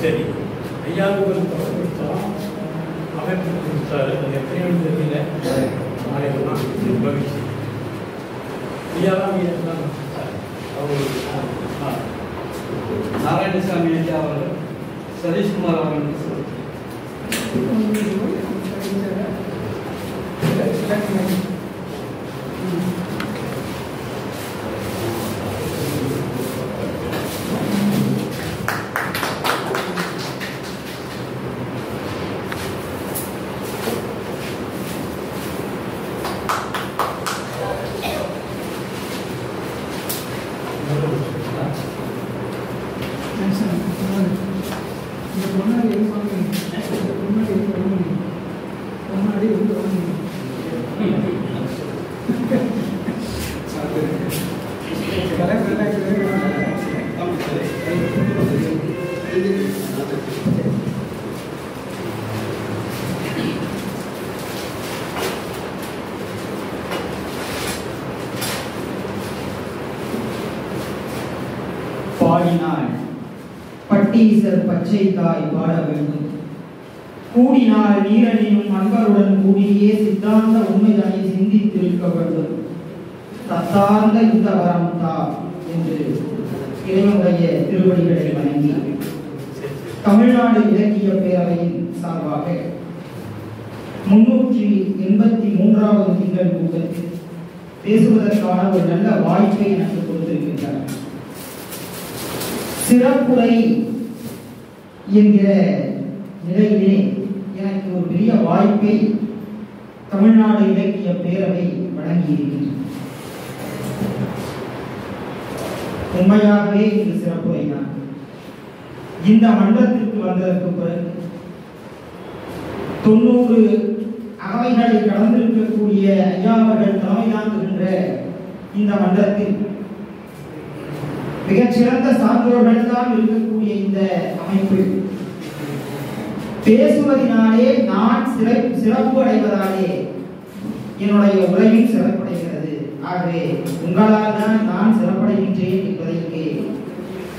சரி, ஐயாவுக்கு கொடுத்தோம், அமைப்பு கொடுத்தாரு. அது எப்படின்னு தெரியல. நாளைக்கெல்லாம் பவிச்சு ஐயாவும் நாராயணசாமி ஐயா அவர்கள், சதீஷ்குமார் அவர்கள் பாடினாள் பட்டீசர் பச்சை தாய் பாட வேண்டும். கூடினால் நீரணியும் அன்பருடன் கூடியே சித்தாந்த உண்மைதனை சிந்தித்திருக்க வேண்டும். தத்தார்ந்த இந்த வரம் தா என்று இறைவனுடைய திருவடிகளை வணங்கி தமிழ்நாடு இலக்கிய பேரவையின் சார்பாக 383வது திங்கள் கூட்டத்தில் பேசுவதற்கான ஒரு நல்ல வாய்ப்பை எனக்கு கொடுத்திருக்கின்றனர். சிறப்புரை என்கிற நிலையிலே எனக்கு ஒரு பெரிய வாய்ப்பை தமிழ்நாடு இலக்கிய பேரவை வழங்கியிருக்கின்றது. உண்மையாகவே இது சிறப்புரை தான். இந்த மன்றத்திற்கு வந்ததற்கு பிறகு 90 அவைகளை கடந்திருக்கக்கூடிய ஐயா அவர்கள் தலைமை தாங்குகின்ற இந்த மன்றத்தில் மிகச்சிறந்த சான்றோர்கள் தான் இருக்கக்கூடிய இந்த அமைப்பு பேசுவதனாலே நான் சிறப்பு அடைவதாலே என்னுடைய உரையும் சிறப்படைகிறது. ஆகவே உங்களால் தான் நான் சிறப்படைகின்றேன் என்பதை இங்கே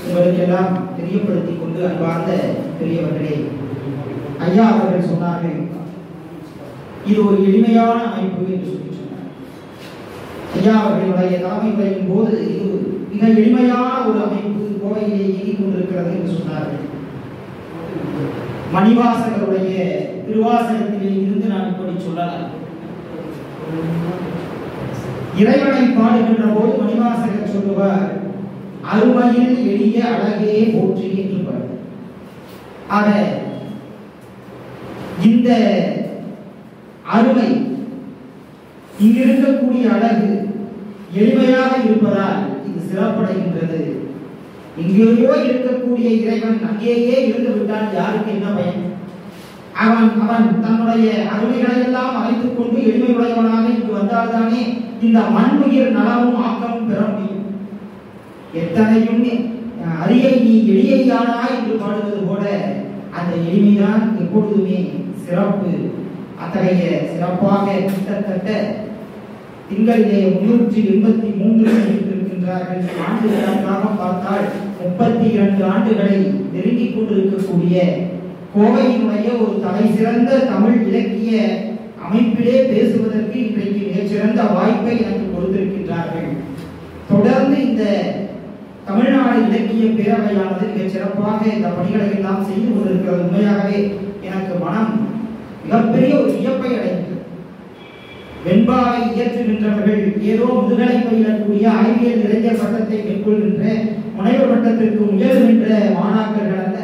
உங்களுக்கெல்லாம் தெரியப்படுத்திக் கொண்டு அன்பார்ந்த பெரியவர்களே, ஐயா அவர்கள் சொன்னார்கள் இது ஒரு எளிமையான அமைப்பு என்று சொல்லி சொன்னார். ஐயா அவர்களுடைய தலைமை உரையின் போது இது மிக எளிமையான ஒரு அமைப்பு கோவையிலே இயங்கிக் கொண்டிருக்கிறது என்று சொன்னார்கள். மணிவாசகருடைய திருவாசகத்திலே இருந்து நான் இப்படி சொல்லலாம். இறைவனை பாடுகின்ற போது மணிவாசகர் சொல்லுவார், அருமையில் எளிய அழகே போற்றி என்றுவார். ஆக இந்த அருமை இங்கிருக்கக்கூடிய அழகு எளிமையாக இருப்பதால் இது சிறப்படைகின்றது. எங்கேயோ இருக்கக்கூடிய இறைவன் அங்கேயே இருந்து விட்டால் யாருக்கு என்ன பயன்? அவன் தன்னுடைய அருமைகளை எல்லாம் மறைத்துக் கொண்டு எளிமையுடையவனாக இங்கு வந்தால்தானே இந்த மண்ணுயிர் நலமும் ஆக்கமும் பெற முடியும். எத்தனையும் அரியை நீ எளியானாய் என்று பாடுவது போல அந்த எளிமைதான் எப்பொழுதுமே சிறப்பு. அத்தகைய சிறப்பாக கிட்டத்தட்ட திங்களிலே 383 இருக்கின்றார்கள். ஆண்டு கணக்காக பார்த்தால் 32 ஆண்டுகளை நெருங்கிக் கொண்டிருக்கக்கூடிய கோவையினுடைய ஒரு தலை சிறந்த தமிழ் இலக்கிய அமைப்பிலே பேசுவதற்கு இன்றைக்கு மிகச்சிறந்த வாய்ப்பை எனக்கு கொடுத்திருக்கின்றார்கள். தொடர்ந்து இந்த தமிழ்நாடு இலக்கிய பேரவையானது மிகச் சிறப்பாக இந்த பணிகளை எல்லாம் செய்து கொண்டிருக்கிறது. உண்மையாகவே எனக்கு மனம் மிகப்பெரிய ஒரு வியப்பை அடைந்தது. வெண்பாவை இயற்றுகின்றவர்கள் ஏதோ முதுகலை பயிலக்கூடிய அறிவியல் இளைஞர் பட்டத்தை மேற்கொள்கின்ற முனைவர் பட்டத்திற்கு முயலுகின்ற மாணாக்கர்கள் அல்ல.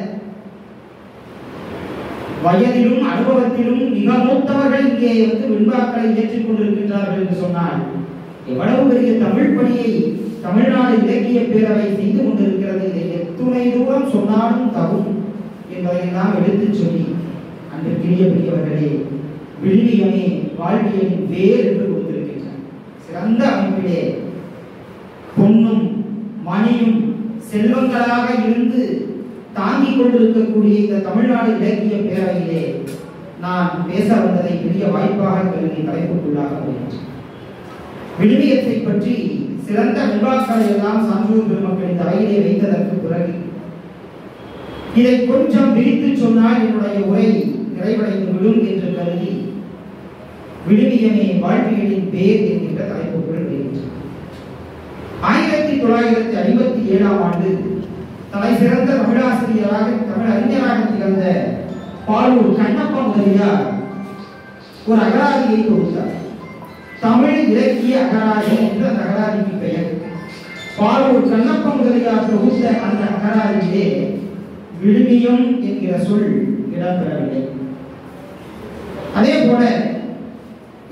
வயதிலும் அனுபவத்திலும் மிக மூத்தவர்கள் இங்கே வெண்பாக்களை இயற்றிக் கொண்டிருக்கின்றார்கள் என்று சொன்னால் எவ்வளவு பெரிய தமிழ் பணியை தமிழ்நாடு இலக்கிய பேரவை செய்து கொண்டிருக்கிறது. இதை எத்துணை தூரம் சொன்னாலும் தகும் என்பதையெல்லாம் எடுத்துச் சொல்லி அன்றைக்கிரிய பெரியவர்களே, விழுமியமே வாழ்வியலின் வேர் என்று கொடுத்திருக்கின்றனர். சிறந்த அமைப்பிலே பொன்னும் மணியும் செல்வங்களாக இருந்து தாங்கிக் கொண்டிருக்கக்கூடிய இந்த தமிழ்நாடு இலக்கிய பேரவையிலே நான் பேச வந்ததை பெரிய வாய்ப்பாக கருதி தலைப்புக்குள்ளாக முடியும். விழுமியத்தை பற்றி சிறந்த விவாக்களை எல்லாம் சான்றோர் பெருமக்களின் தலையிலே வைத்ததற்கு பிறகு இதை கொஞ்சம் விரித்து சொன்னால் என்னுடைய உரை நிறைவடைந்து விடும் என்று கருதி விழுமியமே வாழ்வியலின் பேர் என்கின்ற தலைப்புக்குள் வருகின்றன. 1957 ஆண்டு தலை சிறந்த தமிழாசிரியராக தமிழ் அறிஞராக திகழ்ந்த பாலூர் கண்ணப்ப முதலியார் ஒரு அகராதியை தொகுத்தார். தமிழ் இலக்கிய அகராதி என்ற அந்த அகராதிக்கு பெயர். பாலூர் கண்ணப்ப முதலியார் தொகுத்த அந்த அகராதியிலே விழுமியம் என்கிற சொல் இடம்பெறவில்லை. அதே போல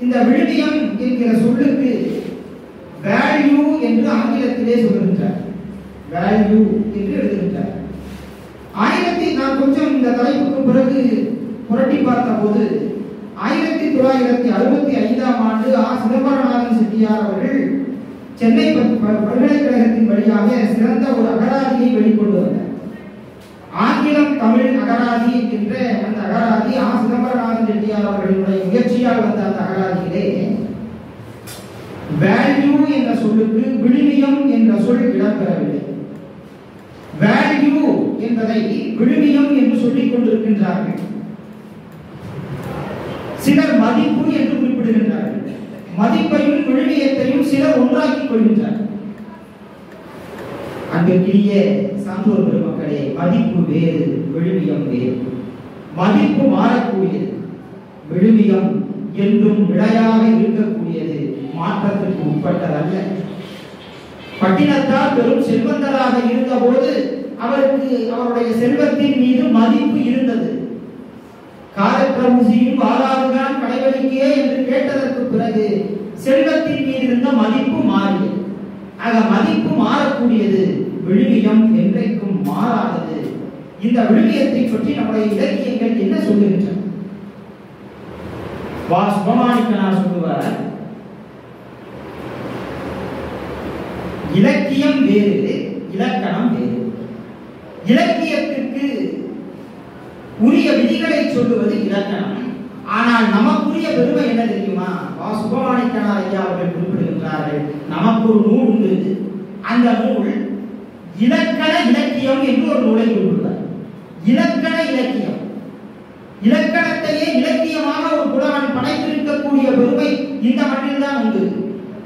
இந்த விழுமியம் என்கிற சொல்லுக்கு வேல்யூ என்று ஆங்கிலத்திலே சொல்லுகின்றார். வேல்யூ என்று எழுதுகின்றார். நான் கொஞ்சம் இந்த தலைப்புக்கு பிறகு புரட்டி பார்த்த போது 1965 ஆண்டு சிதம்பரநாதன் செட்டியார் அவர்கள் சென்னை பல்கலைக்கழகத்தின் வழியாக சிறந்த ஒரு அகராதியை வெளிக்கொண்டு வந்தார். ஆங்கிலம் தமிழ் அகராதி என்கின்ற அந்த அகராதி சிதம்பரநாதன் செட்டியார் அவர்களுடைய முயற்சியால் வந்த அந்த அகராதியிலே வேல்யூ என்ற சொல்லுக்கு விழுமியம் என்ற சொல் இடம்பெறவில்லை. வேல்யூ என்பதை விழுமியம் என்று சொல்லிக் கொண்டிருக்கின்றார்கள். சிலர் மதிப்பு என்று குறிப்பிடுகின்றார்கள். மதிப்பையும் விழுமியத்தையும் சிலர் ஒன்றாக்கிக் கொள்கின்றார்கள். அன்பிற்கினிய சான்றோர் பெருமக்களே, மதிப்பு வேறு, விழுமியம் வேறு. மதிப்பு மாறக்கூடியது, விழுமியம் என்றும் நிலையாக இருக்கக்கூடியது, மாற்றத்திற்கு உட்பட்டதல்ல. பட்டினத்தார் பெரும் செல்வந்தராக இருந்தபோது அவருக்கு அவருடைய செல்வத்தின் மீது மதிப்பு இருந்தது. காலப்பிரபுசியும் வாழாதுதான் கடைவழிக்கே என்று கேட்டதற்கு பிறகு செல்வத்தின் மீது இருந்த மதிப்பு மாறியது. ஆக மதிப்பு மாறக்கூடியது, விழுமியம் என்றைக்கும் மாறாதது. இந்த விழுமியத்தை பற்றி நம்முடைய இலக்கியங்கள் என்ன சொல்லுகின்றன? சுபமாணிக்கனார் சொல்லுவார், இலக்கியம் வேறு, இலக்கணம் வேறு. இலக்கியத்திற்கு உரிய விதிகளை சொல்லுவது இலக்கணம். ஆனால் நமக்குரிய பெருமை என்ன தெரியுமா? சுபமாணிக்கனார் ஐயா அவர்கள் குறிப்பிடுகின்றார்கள், நமக்கு ஒரு நூல் உண்டு. அந்த நூல் இலக்கண இலக்கியம் என்று ஒரு நூலை குறிப்பிடுவார். இலக்கண இலக்கியம், இலக்கணத்தையே இலக்கியமாக ஒரு புலவன் படைத்திருக்கக்கூடிய பெருமை இந்த மண்ணில் தான் உண்டு.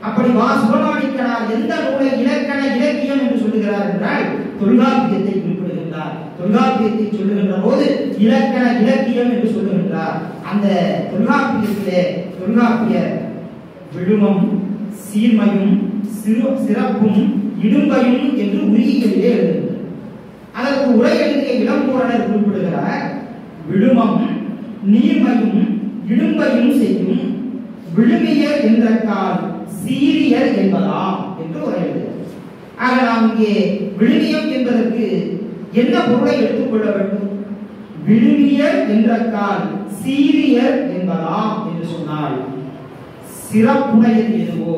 அப்படி சுபமாணிக்கனார் எந்த நூலை இலக்கண இலக்கியம் என்று சொல்லுகிறார் என்றால் தொல்காப்பியத்தை குறிப்பிடுகின்றார். தொல்காப்பியத்தை சொல்லுகின்ற போது இலக்கண இலக்கியம் என்று சொல்லுகின்றார். அந்த தொல்காப்பியத்திலே தொல்காப்பிய விழுமம், சீர்மையும், சிறப்பும், இடும்பையும் என்று உரியியலிலே எழுதுகின்றார். அதற்கு உரை எழுதிய இளம்பூரணர் குறிப்பிடுகிறார், விழுமம் நீர்மையும் இடும்பையும் செய்யும் விழுமியர் என்ற கால் சீரியர் என்பதாம் என்று உரை எழுதுகிறார். ஆக நாம் இங்கே விழுமியம் என்பதற்கு என்ன பொருளை எடுத்துக்கொள்ள வேண்டும்? விழுமியர் என்ற கால் சீரியர் என்பதாம் என்று சொன்னால் சிறப்புடையது எதுவோ,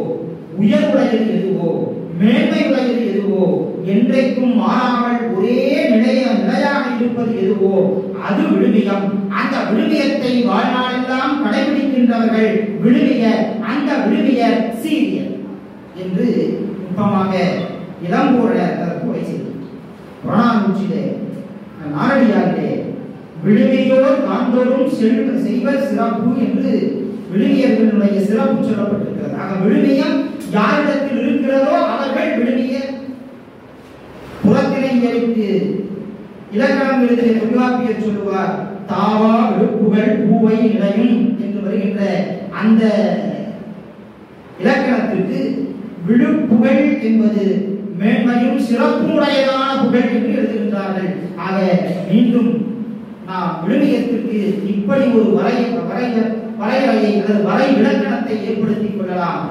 உயர்வுடையது எதுவோ, மேன்மை உடையது எதுவோ, என்றைக்கும் மாறாமல் ஒரே நிலையாக இருப்பது எதுவோ அது விழுமியம். அந்த விழுமியத்தை வாழ்நாளெல்லாம் கடைபிடிக்கின்றவர்கள் விழுமியர். அந்த விழுமியர் சீரியர் என்று நுட்பமாக இளம்பூரணர் உரை செய்தார். புறநானூற்றிலே நாரடியாரிலே விழுமியோர் காண்தோறும் செய்வர் சிறப்பு என்று விழுமியர்களுடைய சிறப்பு சொல்லப்பட்டிருக்கிறது. ஆக விழுமியம் யாரிடத்தில் இருக்கிறதோ அவர்கள் விழுமியர். புறத்திணையருக்கு இலக்கணம் எழுதிய தொல்காப்பியர் சொல்லுவார், தாவா விழுப்புகள் பூவை நிலையும் என்று வருகின்ற அந்த இலக்கணத்திற்கு விழுப்புகள் என்பது மேன்மையும் சிறப்பும் உடையதான புகழ் என்று எழுதுகின்றார்கள். ஆக மீண்டும் நாம் விழுமியத்திற்கு இப்படி ஒரு வரையறையை அல்லது வரை விளக்கணத்தை ஏற்படுத்திக் கொள்ளலாம்.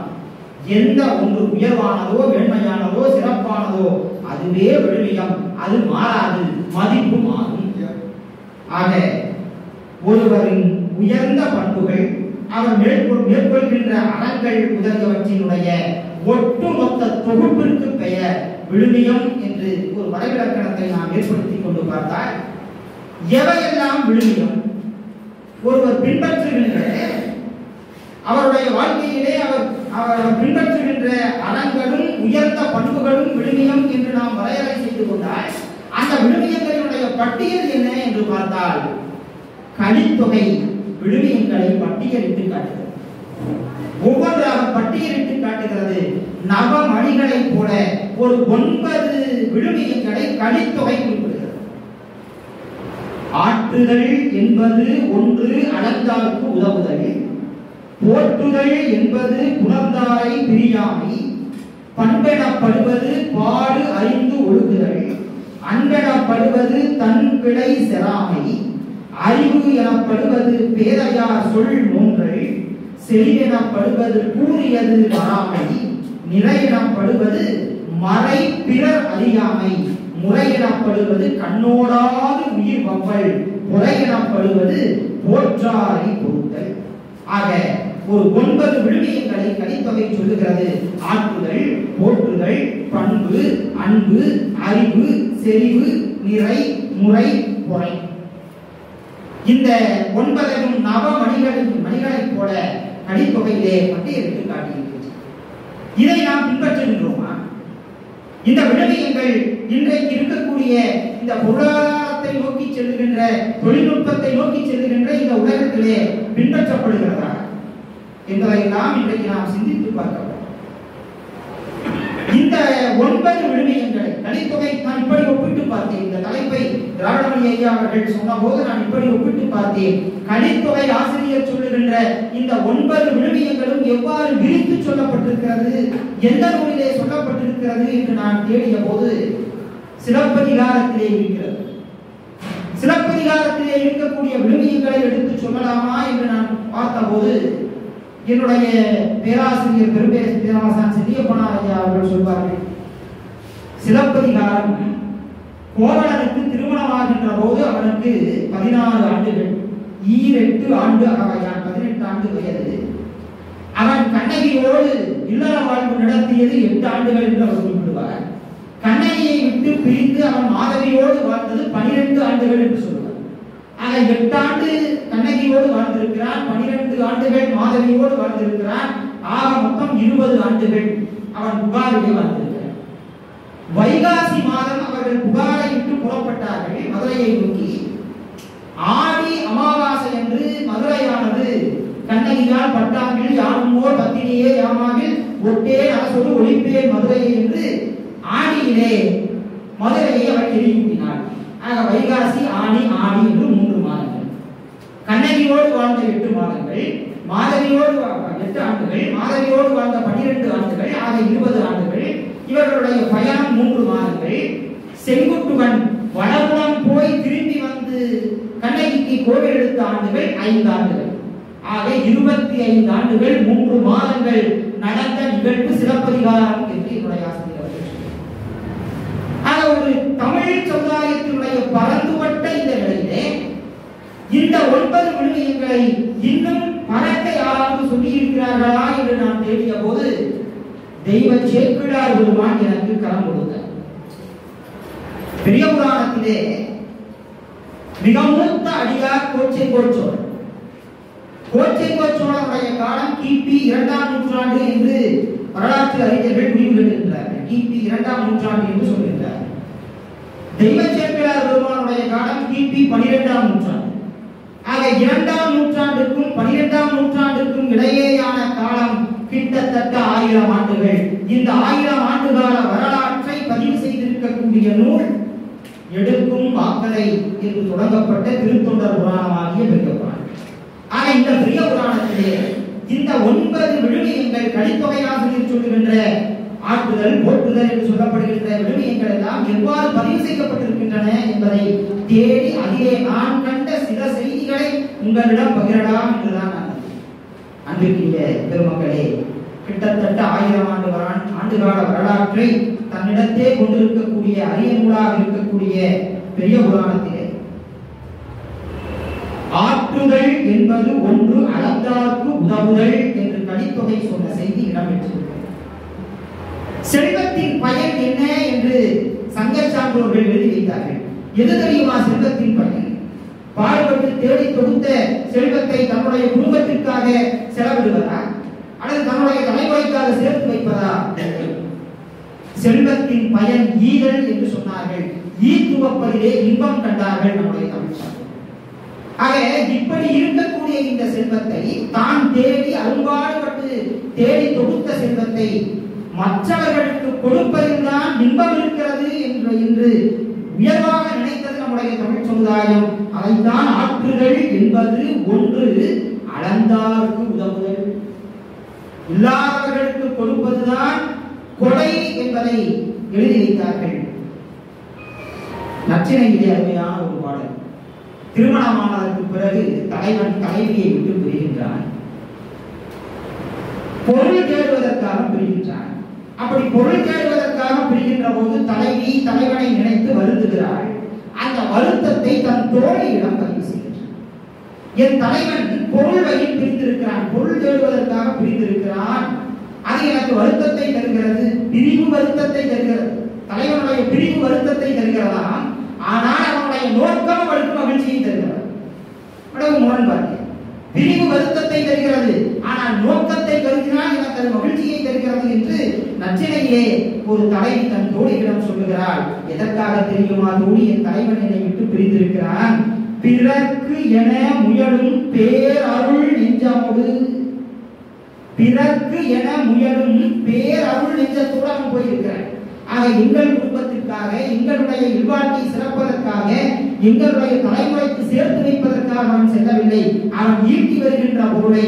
எந்த ஒன்று உயர்வானதோ, மேன்மையானதோ, சிறப்பானதோ அதுவே விழுமியம். அது மாறாது, மதிப்பு மாறும். ஆக ஒருவரின் உயர்ந்த பண்புகள், அவர் மேற்கொள்கின்ற அறங்கள் முதலியவற்றினுடைய ஒட்டுமொத்த தொகுப்பிற்கு பெயர் விழுமியம் என்று ஒரு வரைவிலக்கணத்தை நாம் ஏற்படுத்திக் கொண்டு பார்த்தால் எவையெல்லாம் விழுமியம் ஒருவர் பின்பற்றுகின்ற அவருடைய வாழ்க்கையிலே அவர் பின்பற்றுகின்ற அறங்களும் உயர்ந்த பண்புகளும் விழுமியம் என்று நாம் வரையறை செய்து கொண்டால் அந்த விழுமியங்களினுடைய பட்டியல் என்ன என்று பார்த்தால் கலித்தொகை விழுமியங்களை பட்டியலிட்டு காட்டுகிறது. ஒவ்வொன்றாக பட்டியலிட்டு காட்டுகிறது. நவமணிகளைப் போல ஒரு 9 விழுமியங்களை கலித்தொகை குறிப்பிடுகிறது. ஆற்றுதல் என்பது ஒன்று அளந்தார்க்கு உதவுதல், போற்றுதல் என்பது புணர்ந்தாரை பிரியாமை, பண்பெனப்படுவது பாடு அறிந்து ஒழுகுதல், அன்பெனப்படுவது தன் பிழை செராமை, அறிவு எனப்படுவது பேதையார் சொல் நோன்றல், செறிவெனப்படுவது கூறியது வராமை, நிறை எனப்படுவது மறை பிறர் அறியாமை, முறை எனப்படுவது கண்ணோடாது உயிர் வம்பல், முறை எனப்படுவது போற்றாரை பொறுத்தல். ஆக ஒரு 9 விழுமியங்களை கலித்தொகை சொல்லுகிறது. ஆற்றுதல், போற்றுதல், பண்பு, அன்பு, அறிவு, செறிவு, நிறை, முறை, பொறை. இந்த 9 மணிகளைப் போல கலித்தொகையிலே பட்டியலிட்டு காட்டியிருக்கிறது. இதை நாம் பின்பற்றுகின்றோமா? இந்த விழுமியங்கள் இன்றைக்கு இருக்கக்கூடிய இந்த பொருளாதாரத்தை நோக்கி செல்லுகின்ற, தொழில்நுட்பத்தை நோக்கி செல்லுகின்ற இந்த உலகத்திலே பின்பற்றப்படுகிறதா என்பதையெல்லாம் இன்றைக்கு நாம் சிந்தித்து பார்க்கிறோம். இந்த 9 விழுமியங்களை கலித்தொகை நான் இப்படி ஒப்பிட்டு பார்த்தேன். இந்த தலைப்பை திராவிடமணி ஐயா அவர்கள் சொன்ன போது நான் இப்படி ஒப்பிட்டு பார்த்தேன். கலித்தொகை ஆசிரியர் சொல்லுகின்ற இந்த 9 விழுமியங்களும் எவ்வாறு விரித்து சொல்லப்பட்டிருக்கிறது, எந்த நூலிலே சொல்லப்பட்டிருக்கிறது என்று நான் தேடிய போது சிலப்பதிகாரத்திலே இருக்கிறது. சிலப்பதிகாரத்திலே இருக்கக்கூடிய விழுமியங்களை எடுத்து சொல்லலாமா என்று நான் பார்த்தபோது என்னுடைய பேராசிரியர் பேராசான் செல்லியப்பனார் ஐயா அவர்கள் சொல்வார்கள், சிலப்பதிகாரம் கோவலனுக்கு திருமணமாகின்ற போது அவனுக்கு 16 ஆண்டுகள், 8 ஆண்டு அவன் 18 ஆண்டு வயது. அவன் கண்ணகியோடு இல்லற வாழ்வு நடத்தியது 8 ஆண்டுகள் என்று அவர் குறிப்பிடுவார். கண்ணகியை விட்டு பிரிந்து அவன் மாதவியோடு வாழ்ந்தது 12 ஆண்டுகள் என்று சொல்லுவார். ஆக 8 ஆண்டு கண்ணகியோடு வாழ்ந்திருக்கிறான், 12 ஆண்டுகள் மாதவியோடு வாழ்ந்திருக்கிறான். ஆக மொத்தம் 20 ஆண்டுகள் அவன் புகாரிலே வாழ்ந்திருக்கிறான். வைகாசி மாதம் அவர்கள் புகாரை விட்டு புறப்பட்டார்கள் மதுரையை நோக்கி. ஆடி அமாவாசை என்று மதுரையானது கண்ணகியால் பட்டாங்கில் யாருமோர் பத்தினியே யாமாவில் ஒட்டே அரசோடு ஒளிப்பே மதுரையை என்று ஆடியிலே மதுரையை அவள் எரியூட்டினாள். ஆக வைகாசி, ஆடி, ஆடி என்று 3 மாதங்கள். கண்ணகியோடு வாழ்ந்த 8 மாதங்கள், மாதவியோடு 8 ஆண்டுகள், மாதவியோடு வாழ்ந்த 12 ஆண்டுகள், ஆக 20 ஆண்டுகள். இவர்களுடைய பயணம் 3 மாதங்கள். செங்குட்டுவன் வடபுறம் போய் திரும்பி வந்து கண்ணகிக்கு கோவில் எடுத்த ஆண்டுகள் 5 ஆண்டுகள். ஆக 25 ஆண்டுகள் 3 மாதங்கள் நடந்த நிகழ்வு சிலப்பதிகாரம் என்று என்னுடைய ஆசிரியர். ஆக ஒரு தமிழ் சமுதாயத்தினுடைய பரந்துபட்ட இந்த நிலையிலே இந்த 9 விழுமியங்களை இன்னும் பறக்க யாராவது சொல்லி இருக்கிறார்களா என்று நான் தேடிய போது தெய்வ சேக்கிழார் பெருமான் எனக்கு கரம் கொடுத்தார். பெரிய புராணத்திலே மிக மூத்த அடியார் கோச்செங்கோச்சோழன். கோச்செங்கோச்சோழனுடைய காலம் கிபி 2ஆம் நூற்றாண்டு என்று வரலாற்று அறிஞர்கள் முடிவு கட்டுகின்றார்கள். கிபி 2ஆம் நூற்றாண்டு என்று சொல்கின்றார்கள். தெய்வ சேக்கிழார் பெருமானுடைய காலம் கிபி 12ஆம் நூற்றாண்டு. ஆக 2ஆம் நூற்றாண்டுக்கும் 12ஆம் நூற்றாண்டுக்கும் இடையேயான காலம் கிட்டத்தட்ட 1000 ஆண்டுகள். இந்த 1000 ஆண்டுகால வரலாற்றை பதிவு செய்திருக்கக்கூடிய நூல் எடுக்கும் வாக்கலை என்று தொடங்கப்பட்ட திருத்தொண்டர் புராணமாகிய பெரிய புராணம். ஆக இந்த பெரிய புராணத்திலே இந்த 9 விழுமியங்கள் கலித்தொகை ஆசிரியர் சொல்லுகின்ற ஆற்றுதல், போற்றுதல் என்று சொல்லப்படுகின்ற விழுமியங்கள் எல்லாம் எவ்வாறு பதிவு செய்யப்பட்டிருக்கின்றன என்பதை தேடி அதிலே நான் கண்ட சில செய்திகளை உங்களிடம் பகிரலாம் என்றுதான் நான் அன்பிற்குரிய பெருமக்களே, கிட்டத்தட்ட 1000 ஆண்டுகால வரலாற்றை தன்னிடத்தே கொண்டிருக்கக்கூடிய அரிய நூலாக இருக்கக்கூடிய பெரிய புராணத்திலே ஆற்றுதல் என்பது ஒன்று அளந்தார்க்கு உதவுதல் என்று கலித்தொகை சொன்ன செய்தி இடம்பெற்றிருக்கிறது. செல்வத்தின் பயன் என்ன என்று சங்க சான்றோர்கள் எழுதி வைத்தார்கள். எது தெரியுமா செல்வத்தின் பயன்? பாடுபட்டு தேடி தொகுத்த செல்வத்தை தன்னுடைய குடும்பத்திற்காக செலவிடுவதா அல்லது தன்னுடைய தலைமுறைக்காக சேர்த்து வைப்பதா? செல்வத்தின் பயன் ஈதல் என்று சொன்னார்கள். ஈத்துவப்பதிலே இன்பம் கண்டார்கள் நம்முடைய தமிழ்ச்சார். ஆக இப்படி இருக்கக்கூடிய இந்த செல்வத்தை தான் தேடி அரும்பாடுபட்டு தேடி தொகுத்த செல்வத்தை மற்றவர்களுக்கு கொடுப்பதில்தான் இன்பம் இருக்கிறது என்று உயர்வாக நினைத்தது நம்முடைய தமிழ் சமுதாயம். அதைத்தான் ஆற்றுதல் என்பது ஒன்று, அளந்தாருக்கு உதவுதல், இல்லாதவர்களுக்கு கொடுப்பதுதான் கொடை என்பதை எழுதி வைத்தார்கள். நச்சினையிலே அருமையான ஒரு பாடல். திருமணமானதற்கு பிறகு தலைவன் தலைவியை விட்டு பிரிகின்றான். பொருள் தேடுவதற்காக பிரிகின்றான். அப்படி பொருள் தேடுவதற்காக பிரிகின்ற போது தலைவி தலைவனை நினைத்து வருந்துகிறாள். அந்த வருத்தத்தை தன் தோழியிடம் பதிவு செய்கின்றான். என் தலைவன் பொருள் வகையில் பிரிந்திருக்கிறான், பொருள் தேடுவதற்காக பிரிந்திருக்கிறான், அது எனக்கு வருத்தத்தை தருகிறது, பிரிவு வருத்தத்தை தருகிறது. தலைவனுடைய பிரிவு வருத்தத்தை தருகிறதாம். ஆனால் அவனுடைய நோக்கம் அவளுக்கு மகிழ்ச்சியை தருகிறது. முரண்பாடு. பிரிவு வருத்தத்தை தருகிறது, ஆனால் நோக்கத்தை கருதினால் எனக்கு அது மகிழ்ச்சியை தருகிறது என்று நச்சினையே ஒரு தலைவி தன் தோழியிடம் சொல்லுகிறாள். எதற்காக தெரியுமா? தோழி, என் தலைவன் என்னை விட்டு பிரிந்திருக்கிறான், பிறர்க்கு என முயலும் பேரருள் நெஞ்சமோடு. பிறர்க்கு என முயலும் பேரருள் நெஞ்சத்தோடு அவன் போயிருக்கிறான். ஆக எங்கள் குடும்பத்திற்காக, எங்களுடைய இல்வாழ்க்கை சிறப்பதற்காக, எங்களுடைய தலைமுறைக்கு சேர்த்து வைப்பதற்காக அவன் செல்லவில்லை. அவன் ஈட்டி வருகின்ற பொருளை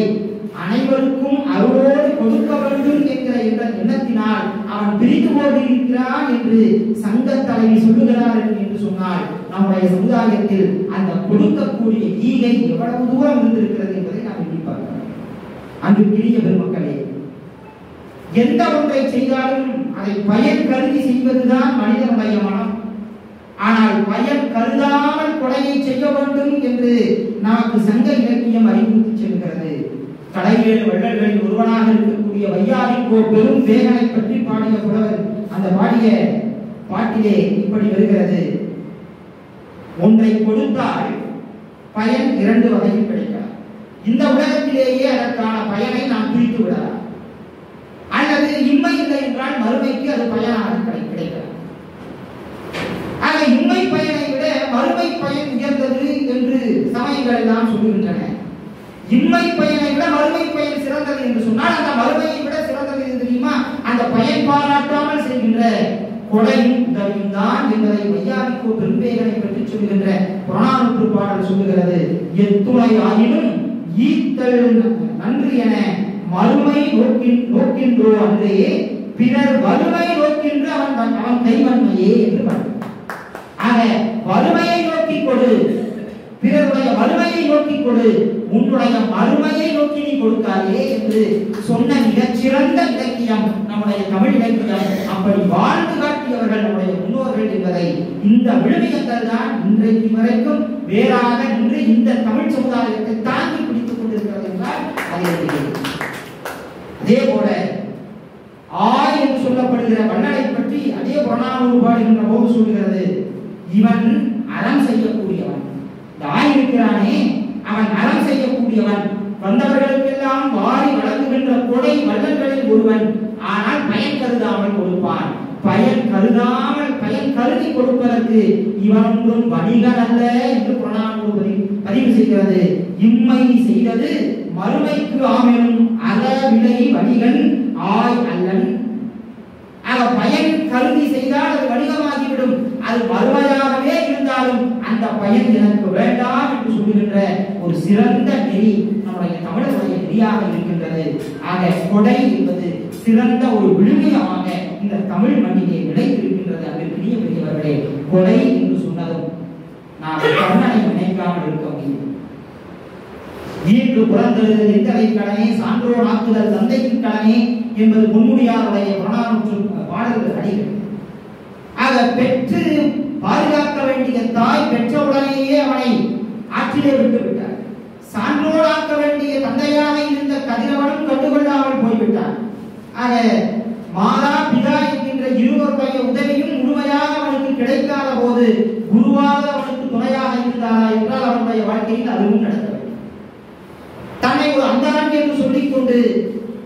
அனைவருக்கும் அருளோடு கொடுக்க வேண்டும் என்கிற எண்ணத்தினால் அவன் பிரித்து போயிருக்கிறான் என்று சங்க தலைவி சொல்லுகிறார் என்று சொன்னால் நம்முடைய சமுதாயத்தில் அந்த கொடுக்கக்கூடிய ஈகை எவ்வளவு தூரம் இருந்திருக்கிறது என்பதை நாம் எண்ணி பார்க்கிறோம். அன்புக்குரிய பெருமக்களே, எந்த ஒன்றை செய்தாலும் அதை பயன் கருதி செய்வதுதான் மனிதனுடைய மனம். ஆனால் பயன் கருதாமல் கொலையை செய்ய வேண்டும் என்று நமக்கு சங்க இலக்கியம் அறிவுறுத்தி செல்கிறது. கடையேழு வள்ளல்களில் ஒருவனாக இருக்கக்கூடிய வையாரிக்கோ பெரும் வேகனை பற்றி பாடிய புலவர் அந்த பாடிய பாட்டிலே இப்படி வருகிறது. ஒன்றை கொடுத்தால் பயன் இரண்டு வகையில் கிடைக்கிறார். இந்த உலகத்திலேயே அதற்கான பயனை நாம் பிரித்து விடலாம். அல்லது இம்மை இல்லை என்றால் மறுமைக்கு அது பயனாக கிடைக்கிறது. ஆக இம்மை பயனை விட மறுமை பயன் உயர்ந்தது என்று சமயங்கள் எல்லாம் சொல்லுகின்றன. இம்மை பயனை விட மறுமை பயன் சிறந்தது என்று சொன்னால் அந்த மறுமையை விட சிறந்தது என்று தெரியுமா? அந்த பயன் பாராட்டாமல் செய்கின்ற கொடையும் உதவியும் தான் என்பதை வையாரிக்கோ பெரும்பேகனை பற்றி சொல்லுகின்ற புறநானூற்று பாடல் சொல்லுகிறது. எத்துணை ஆயினும் ஈத்தல் நன்று என மறுமை நோக்கின்றோ அன்றே பிறர் வறுமை நோக்கின்ற அவன் கைவன்மையே என்று பாடு. ஆக வறுமையை நோக்கி கொடு, பிறருடைய வறுமையை நோக்கி கொடு, உன்னுடைய மறுமையை நோக்கி நீ கொடுக்காதே என்று சொன்ன மிகச்சிறந்த இலக்கியம் நம்முடைய தமிழ் இலக்கியம். அப்படி வாழ்ந்து காட்டியவர்கள் நம்முடைய முன்னோர்கள் என்பதை இந்த விழுமியங்கள் தான் இன்றைக்கு வரைக்கும் வேறாக நின்று இந்த தமிழ் சமுதாயத்தை தாங்கி பிடித்துக் கொண்டிருக்கிறது என்றால் அதே போல ஆய் என்று சொல்லப்படுகிற வள்ளலை பற்றி அதே புறநானூறு பாடுகின்ற போது சொல்கிறது. இவன் அறம் செய்யக்கூடியவன். இந்த ஆய் இருக்கிறானே அவன் அறம் செய்யக்கூடியவன். வந்தவர்களுக்கெல்லாம் வாரி வழங்குகின்ற கொடை வள்ளல்களில் ஒருவன். ஆனால் பயன் கருதாமல் கொடுப்பான். பயன் கருதாமல் பயன் கருதி கொடுப்பதற்கு இவன் ஒன்றும் வணிகன் அல்ல என்று புறநானூறு பதிவு செய்கிறது. இம்மை செய்தது மறுமைக்கு ஆமெனும் அறவிலை வணிகன் ஆய் அல்லன். பயன் கருதி செய்தால் அது வணிகமாகிவிடும். அது மறுமையாகவே இருந்தாலும் அந்த பயன் எனக்கு வேண்டாம் என்று சொல்லுகின்ற ஒரு சிறந்த நெறி நம்முடைய தமிழருடைய நெறியாக இருக்கின்றது. ஆக கொடை என்பது சிறந்த ஒரு விழுமியமாக இந்த தமிழ் மண்ணிலே நிலைத்திருக்கின்றது. அதற்குரிய பெரியவர்களே, கொடை என்று சொன்னதும் நாம் கண்ணனை நினைக்காமல் இருக்க முடியும். ஈன்று புறந்தெழுதல் எத்தனை கடனே, சான்றோர் ஆக்குதல் தந்தைக்கு கடனே என்பது முன்முடியாருடைய புறநானூற்று பாடல்கள் அடிகள். ஆக பெற்று பாதுகாக்க வேண்டிய தாய் பெற்றவுடனேயே அவனை ஆற்றிலே விட்டு விட்டார். சான்றோராக்க வேண்டிய தந்தையாக இருந்த கதிரவனும் கண்டுகொள்ளாமல் போய்விட்டார். ஆக மாதா பிதா என்கின்ற இருவருடைய உதவியும் முழுமையாக முறையாக அவனுக்கு கிடைக்காத போது குருவாக அவனுக்கு துணையாக இருந்தாரா என்றால் அவனுடைய வாழ்க்கையில் அதுவும் நடக்கவில்லை. தன்னை ஒரு அந்தரன் என்று சொல்லிக் கொண்டு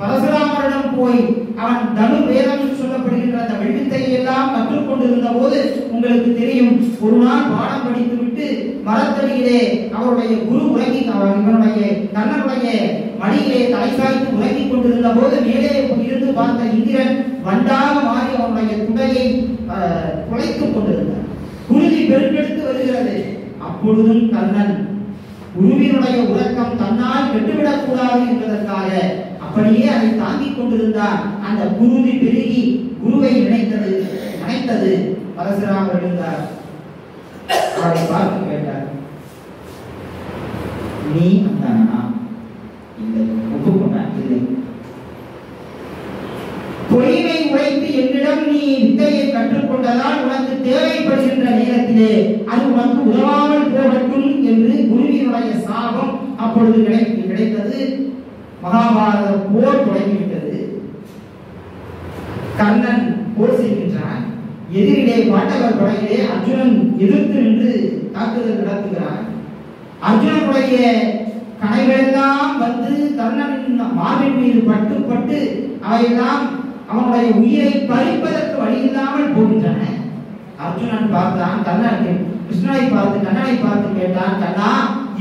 பரசுராமரிடம் போய் அவன் தனு வேதம் என்று சொல்லப்படுகின்ற அந்த விழுத்தையை எல்லாம் கற்றுக்கொண்டிருந்த போது உங்களுக்கு தெரியும், ஒரு நாள் பாடம் படித்து விட்டு மரத்தடியிலே அவருடைய குரு உறங்கி இவனுடைய கண்ணனுடைய மடியிலே தலை சாய்த்து உறங்கிக் கொண்டிருந்த போது மேலே இருந்து பார்த்த இந்திரன் வண்டாக மாறி அவனுடைய துடையை குலைத்துக் கொண்டிருந்தார். குருதி பெருக்கெடுத்து வருகிறது. அப்பொழுதும் கண்ணன் குருவினுடைய உறக்கம் தன்னால் கெட்டுவிடக் கூடாது என்பதற்காக அப்படியே அதை தாங்கிக் கொண்டிருந்தார். அந்த குருவி பெருகி குருவை நினைத்தது பரசுராமர் இருந்தார். அவரை பார்த்து கேட்டார், நீ அந்தானா? இல்லை. ஒப்புக்கொண்டார். இல்லை. பொய்மை உழைத்து என்னிடம் நீ வித்தையை கற்றுக்கொண்டதால் உனக்கு தேவைப்படுகின்ற நேரத்திலே அது உனக்கு உதவாமல் போகட்டும் என்று குருவினுடைய சாபம் அப்பொழுது கிடைத்தது. மகாபாரத போர் தொடங்கிவிட்டது. கர்ணன் போர் செய்கின்றான். எதிரிலே பாண்டவர் படையிலே அர்ஜுனன் எதிர்த்து நின்று தாக்குதல் நடத்துகிறான். அர்ஜுனனுடைய கணைகளெல்லாம் வந்து கர்ணனின் மார்பின் மீது பட்டு அவையெல்லாம் அவனுடைய உயிரை பறிப்பதற்கு வழி இல்லாமல் போகின்றன. அர்ஜுனன் பார்த்தான், கிருஷ்ணனை பார்த்து கண்ணனை பார்த்து கேட்டான், கண்ணா,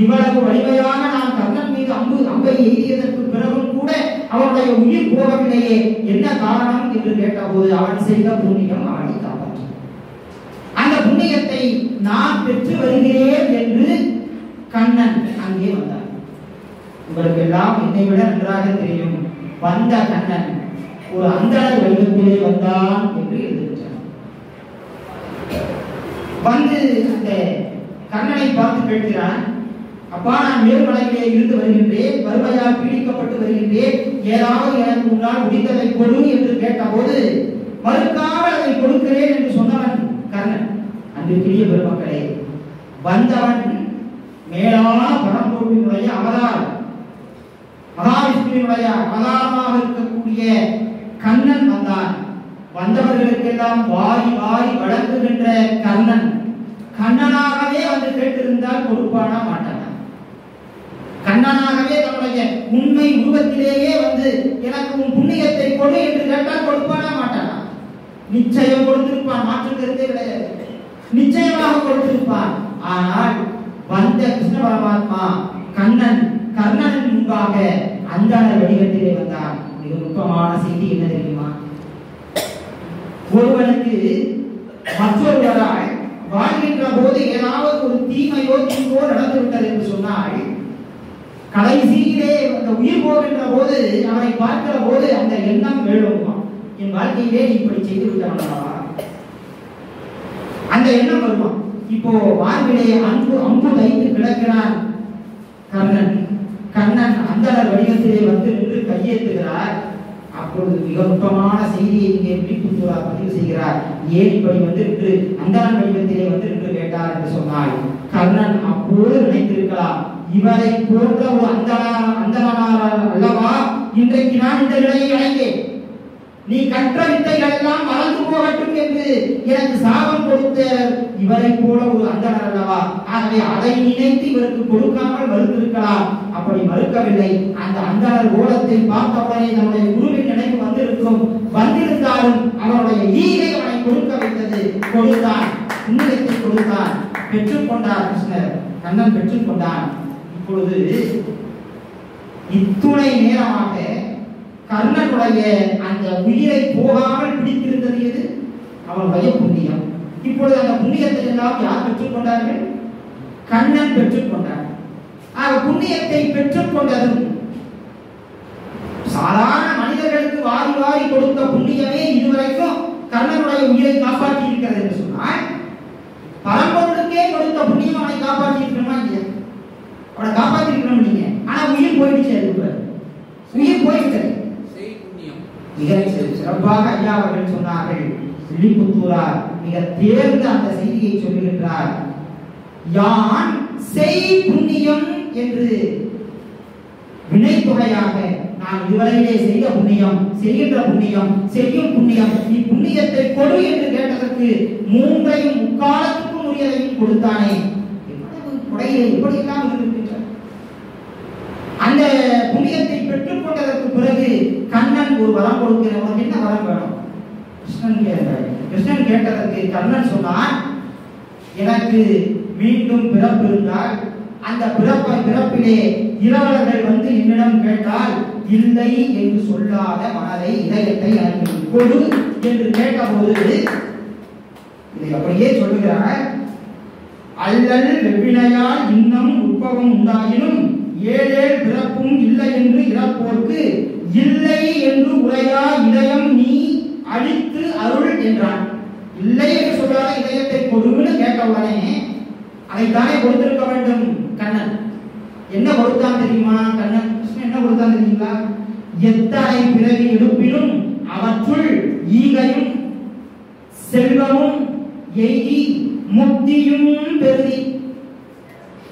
இவ்வளவு வலிமையாக நான் கர்ணன் மீது அம்பை எய்தியதற்கு பிறகும் கூட அவனுடைய உயிர் போகவில்லையே, என்ன காரணம் என்று கேட்டபோது அவன் செய்த புண்ணியம் அவனை காப்பாற்றும். அந்த புண்ணியத்தை நான் பெற்று வருகிறேன் என்று கண்ணன் அங்கே வந்தான். உங்களுக்கு எல்லாம் என்னை விட நன்றாக தெரியும், வந்த கண்ணன் ஒரு அந்தணர் வடிவத்திலே வந்தான் என்று எழுதுகின்றார். வந்து அந்த கண்ணனை பார்த்து கேட்கிறான், அப்பா, நான் மேல்மலையிலே இருந்து வருகின்றேன், வறுமையால் பீடிக்கப்பட்டு வருகின்றேன், ஏதாவது எனக்கு முன்னால் முடிந்ததை கொடு என்று கேட்டபோது மறுக்காமல் அதை கொடுக்கிறேன் என்று சொன்னவன் கர்ணன். அன்றைக்குரிய பெருமக்களே, வந்தவன் மேலான பரம்பொருளினுடைய அவதாரம், மகாவிஷ்ணுவினுடைய அவதாரமாக இருக்கக்கூடிய கண்ணன் வந்தான். வந்தவர்களுக்கெல்லாம் வாரி வாரி வழங்குகின்ற கண்ணன் கண்ணனாகவே வந்து கேட்டிருந்தால் கொடுப்பானா மாட்டானா? கண்ணனாகவே தன்னுடைய உண்மை உருவத்திலேயே வந்து எனக்கு உன் புண்ணியத்தை கொடு என்று கேட்டால் கொடுப்பானா மாட்டானா? நிச்சயம் கொடுத்திருப்பான், மாற்று கருத்தே கிடையாது. நிச்சயமாக கொடுத்திருப்பான். ஆனால் வந்த கிருஷ்ண பரமாத்மா கண்ணன் கர்ணனின் முன்பாக அந்தணர் வடிவத்திலே வந்தார். மிக நுட்பமான செய்தி என்ன தெரியுமா? ஒருவனுக்கு மற்றொருவரால் வாழ்கின்ற போது ஏதாவது ஒரு தீமையோ தீங்கோ நடந்து விட்டது என்று சொன்னால் கடைசியிலே அந்த உயிர் போகின்ற போது அவனை பார்க்கிற போது அந்த எண்ணம் எழுமா, என் வாழ்க்கையிலே இப்படி செய்து விட்டவனா, அந்த எண்ணம் வருமா? இப்போ வாழ்விலே அம்பு தைத்து கிடக்கிறான் கண்ணன் அந்தணர் வடிவத்திலே வந்து நின்று கையேற்றுகிறார். அப்பொழுது மிக நுட்பமான செய்தியை இங்கே பிடிப்புத்துவார் பதிவு செய்கிறார். ஏன் இப்படி வந்து நின்று அந்தணர் வடிவத்திலே வந்து நின்று கேட்டார் என்று சொன்னால், கர்ணன் அப்போது நினைத்திருக்கலாம், இவரை போன்ற ஒரு அந்தணனார் அல்லவா இன்றைக்கு நான் இந்த நிலையை அடைந்தேன், நீ கற்ற வித்தைகள் எல்லாம் மறந்து போகட்டும் என்று எனக்கு சாபம் கொடுத்த இவரை போல ஒரு அந்தணர் அல்லவா, ஆகவே அதை நினைத்து இவருக்கு கொடுக்காமல் மறுத்திருக்கலாம். அப்படி மறுக்கவில்லை. அந்த அந்தணர் ஓலத்தை பார்த்தவுடனே நம்முடைய குருவின் நினைவு வந்திருந்தாலும் அவனுடைய ஈகை அவனை கொடுக்க வைத்தது. கொடுத்தான், புண்ணியத்தை கொடுத்தான், பெற்றுக்கொண்டார் கிருஷ்ணர். கண்ணன் பெற்றுக்கொண்டான். இப்பொழுது இத்துணை நேரமாக கர்ணனுடைய அந்த உயிரை போகாமல் பிடித்திருந்தது எது? அவனுடைய புண்ணியம். இப்பொழுது அந்த புண்ணியத்தை எல்லாம் யார் பெற்றுக்கொண்டார்கள்? கண்ணன் பெற்றுக்கொண்டார். புண்ணியத்தை பெற்றுக்கொண்டதும் சாதாரண மனிதர்களுக்கு வாரி வாரி கொடுத்த புண்ணியமே இதுவரைக்கும் கர்ணனுடைய உயிரை காப்பாற்றி இருக்கிறது என்று சொன்னால், பரம்பொருளுக்கே கொடுத்த புண்ணியம் அவனை காப்பாற்றி இருக்கணுமா இல்லையா? அவனை காப்பாற்றி இருக்கணும் நீங்க. ஆனா உயிர் போயிடுச்சு. உயிர் போய்விட்டது. மிக சிறப்பாக ஐயா அவர்கள் சொன்னார்கள். வில்லிபுத்தூரார் மிக தேர்ந்த அந்த செய்தியை சொல்லுகின்றார். யான் செய் புண்ணியம் என்று வினைத்தொகையாக நான் இதுவரையிலே செய்த புண்ணியம், செய்கின்ற புண்ணியம், செய்யும் புண்ணியம், நீ புண்ணியத்தை கொடு என்று கேட்டதற்கு மூன்றையும் முக்காலத்துக்கும் உரியதையும் கொடுத்தானே. கொடையை எப்படி எல்லாம் இருக்கின்றார். அந்த புண்ணியத்தை பெற்றுக் கொண்டதற்கு பிறகு கண்ணன் ஒரு வரம் கொடுக்கிறேன், உனக்கு என்ன வரம் வேணும்? கிருஷ்ணன் கேட்டார். கிருஷ்ணன் கேட்டதற்கு கண்ணன் சொன்னான், எனக்கு மீண்டும் பிறப்பு இருந்தால் அந்த பிறப்பிலே இரவலர்கள் வந்து என்னிடம் கேட்டால் இல்லை என்று சொல்லாத மனதை, இதயத்தை எனக்கு கொடு என்று கேட்டபோது இதை அப்படியே சொல்லுகிறார். அல்லல் வெவ்வினையால் இன்னும் உற்பவம் உண்டாயினும் ஏழேழ் பிறப்பும் இல்லை என்று இறப்போர்க்கு இல்லை என்று உரையா இதயம் நீ அழித்து அருள் என்றான். இல்லை என்று சொல்லாத இதயத்தை கொடுன்னு கேட்டவுடனே அதைத்தானே கொடுத்திருக்க வேண்டும் கண்ணன். என்ன கொடுத்தான் தெரியுமா? கண்ணன் கிருஷ்ணன் என்ன கொடுத்தான் தெரியுங்களா? எத்தனை பிறவி எடுப்பினும் அவற்றுள் ஈகையும் செல்வமும் எய்தி முக்தியும் பெருதி.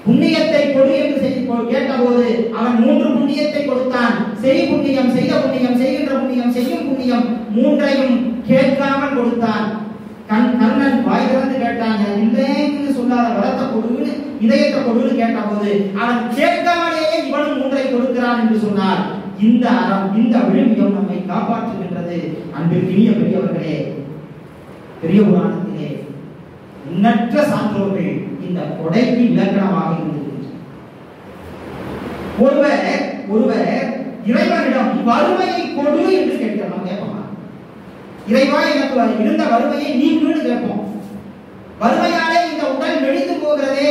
புண்ணியத்தை கொடு என்று கேட்டபோது அவன் 3 புண்ணியத்தை கொடுத்தான். செய் புண்ணியம், செய்த புண்ணியம், செய்கின்ற புண்ணியம், செய்யும் புண்ணியம், மூன்றையும் கேட்காமல் கொடுத்தான். கண்ணன் வாய் திறந்து கேட்டாங்க, இல்லைன்னு சொல்லாத வரத்தை கொடுன்னு, இதயத்தை கொடுன்னு கேட்டபோது அவன் கேட்காமலேயே இவனும் 3ஐ கொடுக்கிறான் என்று சொன்னார். இந்த அறம், இந்த விழுமியம் நம்மை காப்பாற்றுகின்றது. அன்பிற்கினிய பெரியவர்களே, பெரிய புராணத்திலே எண்ணற்ற சான்றோர்கள் இந்த கொடைக்கு இலக்கணமாக இருந்திருக்கின்றனர். ஒருவர் இறைவனிடம் வறுமையை கொடு என்று கேட்கிறோம். கேட்போமா? இறைவா எனக்கு இருந்த வறுமையை நீக்குன்னு கேட்போம். வறுமையாலே இந்த உடல் மெலிந்து போகிறதே,